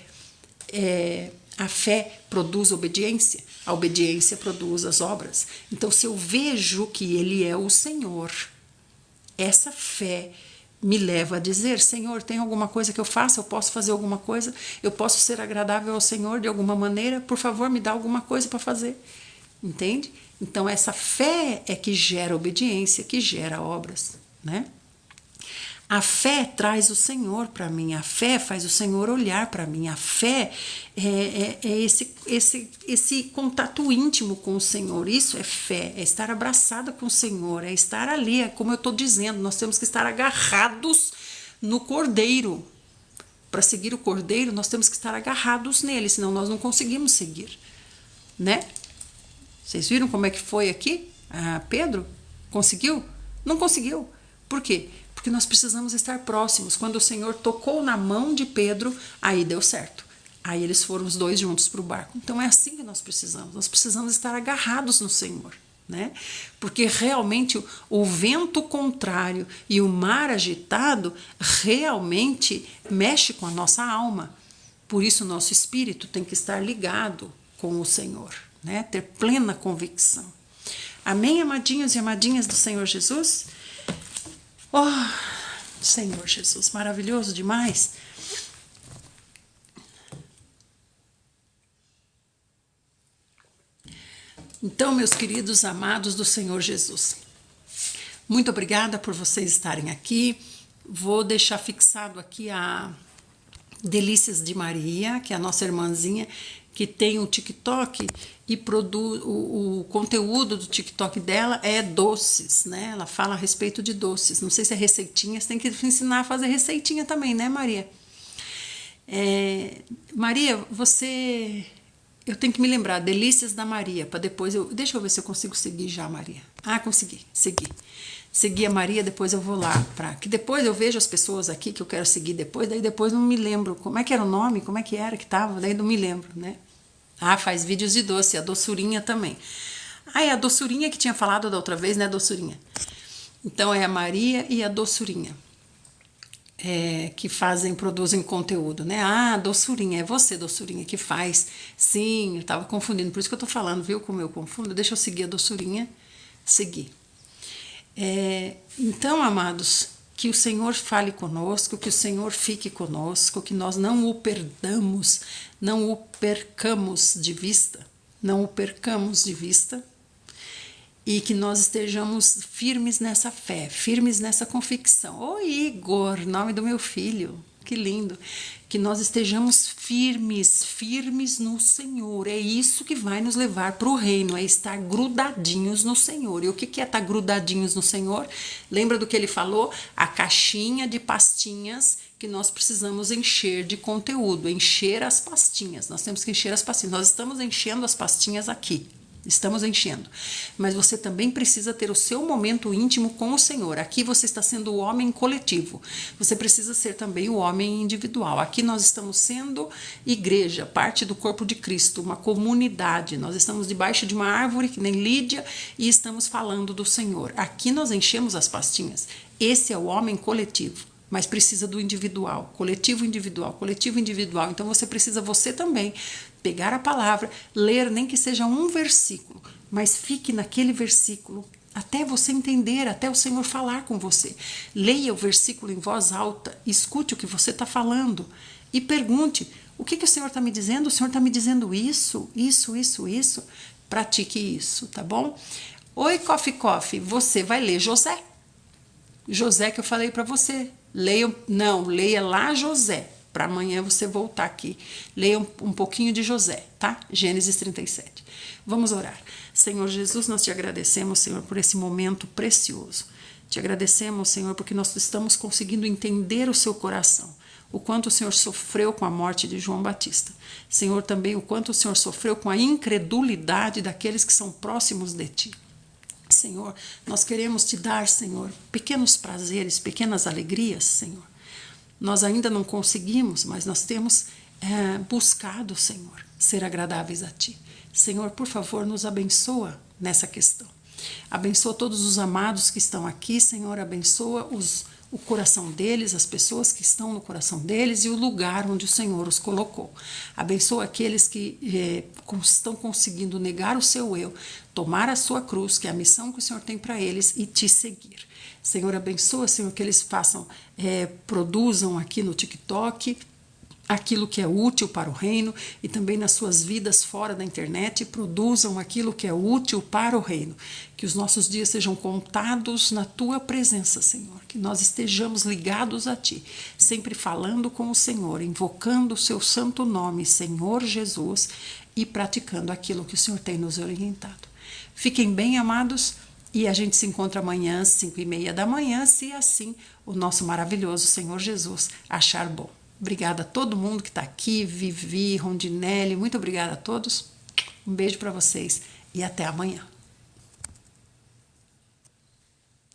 produz obediência, a obediência produz as obras. Então, se eu vejo que Ele é o Senhor, essa fé me leva a dizer, Senhor, tem alguma coisa que eu faça? Eu posso fazer alguma coisa? Eu posso ser agradável ao Senhor de alguma maneira? Por favor, me dá alguma coisa para fazer. Entende? Então, essa fé é que gera obediência, que gera obras, né? A fé traz o Senhor para mim, a fé faz o Senhor olhar para mim, a fé é esse contato íntimo com o Senhor. Isso é fé, é estar abraçada com o Senhor, é estar ali, é como eu estou dizendo, nós temos que estar agarrados no Cordeiro. Para seguir o Cordeiro, nós temos que estar agarrados nele, senão nós não conseguimos seguir, né? Vocês viram como é que foi aqui? Pedro conseguiu? Não conseguiu. Por quê? Porque nós precisamos estar próximos. Quando o Senhor tocou na mão de Pedro, aí deu certo. Aí eles foram os dois juntos para o barco. Então é assim que nós precisamos estar agarrados no Senhor, né? Porque realmente o vento contrário e o mar agitado realmente mexe com a nossa alma. Por isso o nosso espírito tem que estar ligado com o Senhor, né? Ter plena convicção. Amém, amadinhos e amadinhas do Senhor Jesus? Oh, Senhor Jesus, maravilhoso demais. Então, meus queridos amados do Senhor Jesus, muito obrigada por vocês estarem aqui. Vou deixar fixado aqui a Delícias de Maria, que é a nossa irmãzinha, que tem o TikTok e produz o conteúdo do TikTok dela é doces, né? Ela fala a respeito de doces. Não sei se é receitinha, você tem que ensinar a fazer receitinha também, né, Maria? Maria, eu tenho que me lembrar, Delícias da Maria, para depois deixa eu ver se eu consigo seguir já, Maria. Consegui, segui a Maria, depois eu vou lá, que depois eu vejo as pessoas aqui que eu quero seguir depois, daí depois não me lembro como é que era o nome, como é que era que tava, daí não me lembro, né? Faz vídeos de doce, a Doçurinha também. É a Doçurinha que tinha falado da outra vez, né, Doçurinha? Então é a Maria e a Doçurinha que produzem conteúdo, né? Doçurinha, é você, Doçurinha, que faz. Sim, eu tava confundindo, por isso que eu tô falando, viu como eu confundo? Deixa eu seguir a Doçurinha, seguir. Então, amados, que o Senhor fale conosco, que o Senhor fique conosco, que nós não o perdamos, não o percamos de vista, e que nós estejamos firmes nessa fé, firmes nessa convicção. Igor, nome do meu filho, que lindo. Que nós estejamos firmes, firmes no Senhor. É isso que vai nos levar para o reino, é estar grudadinhos no Senhor. E o que é estar grudadinhos no Senhor? Lembra do que ele falou? A caixinha de pastinhas que nós precisamos encher de conteúdo, encher as pastinhas. Nós temos que encher as pastinhas. Nós estamos enchendo as pastinhas aqui. Estamos enchendo. Mas você também precisa ter o seu momento íntimo com o Senhor. Aqui você está sendo o homem coletivo. Você precisa ser também o homem individual. Aqui nós estamos sendo igreja, parte do corpo de Cristo, uma comunidade. Nós estamos debaixo de uma árvore, que nem Lídia, e estamos falando do Senhor. Aqui nós enchemos as pastinhas. Esse é o homem coletivo. Mas precisa do individual, coletivo individual, coletivo individual. Então você também pegar a palavra, ler nem que seja um versículo, mas fique naquele versículo até você entender, até o Senhor falar com você. Leia o versículo em voz alta, escute o que você está falando e pergunte: o que o Senhor está me dizendo? O Senhor está me dizendo isso. Pratique isso, tá bom? Oi, Coffee, você vai ler José. José que eu falei para você. Leia lá José. Para amanhã você voltar aqui. Leia um pouquinho de José, tá? Gênesis 37. Vamos orar. Senhor Jesus, nós te agradecemos, Senhor, por esse momento precioso. Te agradecemos, Senhor, porque nós estamos conseguindo entender o seu coração. O quanto o Senhor sofreu com a morte de João Batista. Senhor, também o quanto o Senhor sofreu com a incredulidade daqueles que são próximos de ti. Senhor, nós queremos te dar, Senhor, pequenos prazeres, pequenas alegrias, Senhor. Nós ainda não conseguimos, mas nós temos buscado, Senhor, ser agradáveis a ti. Senhor, por favor, nos abençoa nessa questão. Abençoa todos os amados que estão aqui, Senhor, abençoa o coração deles, as pessoas que estão no coração deles e o lugar onde o Senhor os colocou. Abençoa aqueles que estão conseguindo negar o seu eu, tomar a sua cruz, que é a missão que o Senhor tem para eles, e te seguir. Senhor, abençoa, Senhor, que eles produzam aqui no TikTok aquilo que é útil para o reino e também nas suas vidas fora da internet produzam aquilo que é útil para o reino. Que os nossos dias sejam contados na tua presença, Senhor. Que nós estejamos ligados a ti, sempre falando com o Senhor, invocando o seu santo nome, Senhor Jesus, e praticando aquilo que o Senhor tem nos orientado. Fiquem bem, amados, e a gente se encontra amanhã às 5:30 da manhã, se assim o nosso maravilhoso Senhor Jesus achar bom. Obrigada a todo mundo que está aqui, Vivi, Rondinelli, muito obrigada a todos. Um beijo para vocês e até amanhã.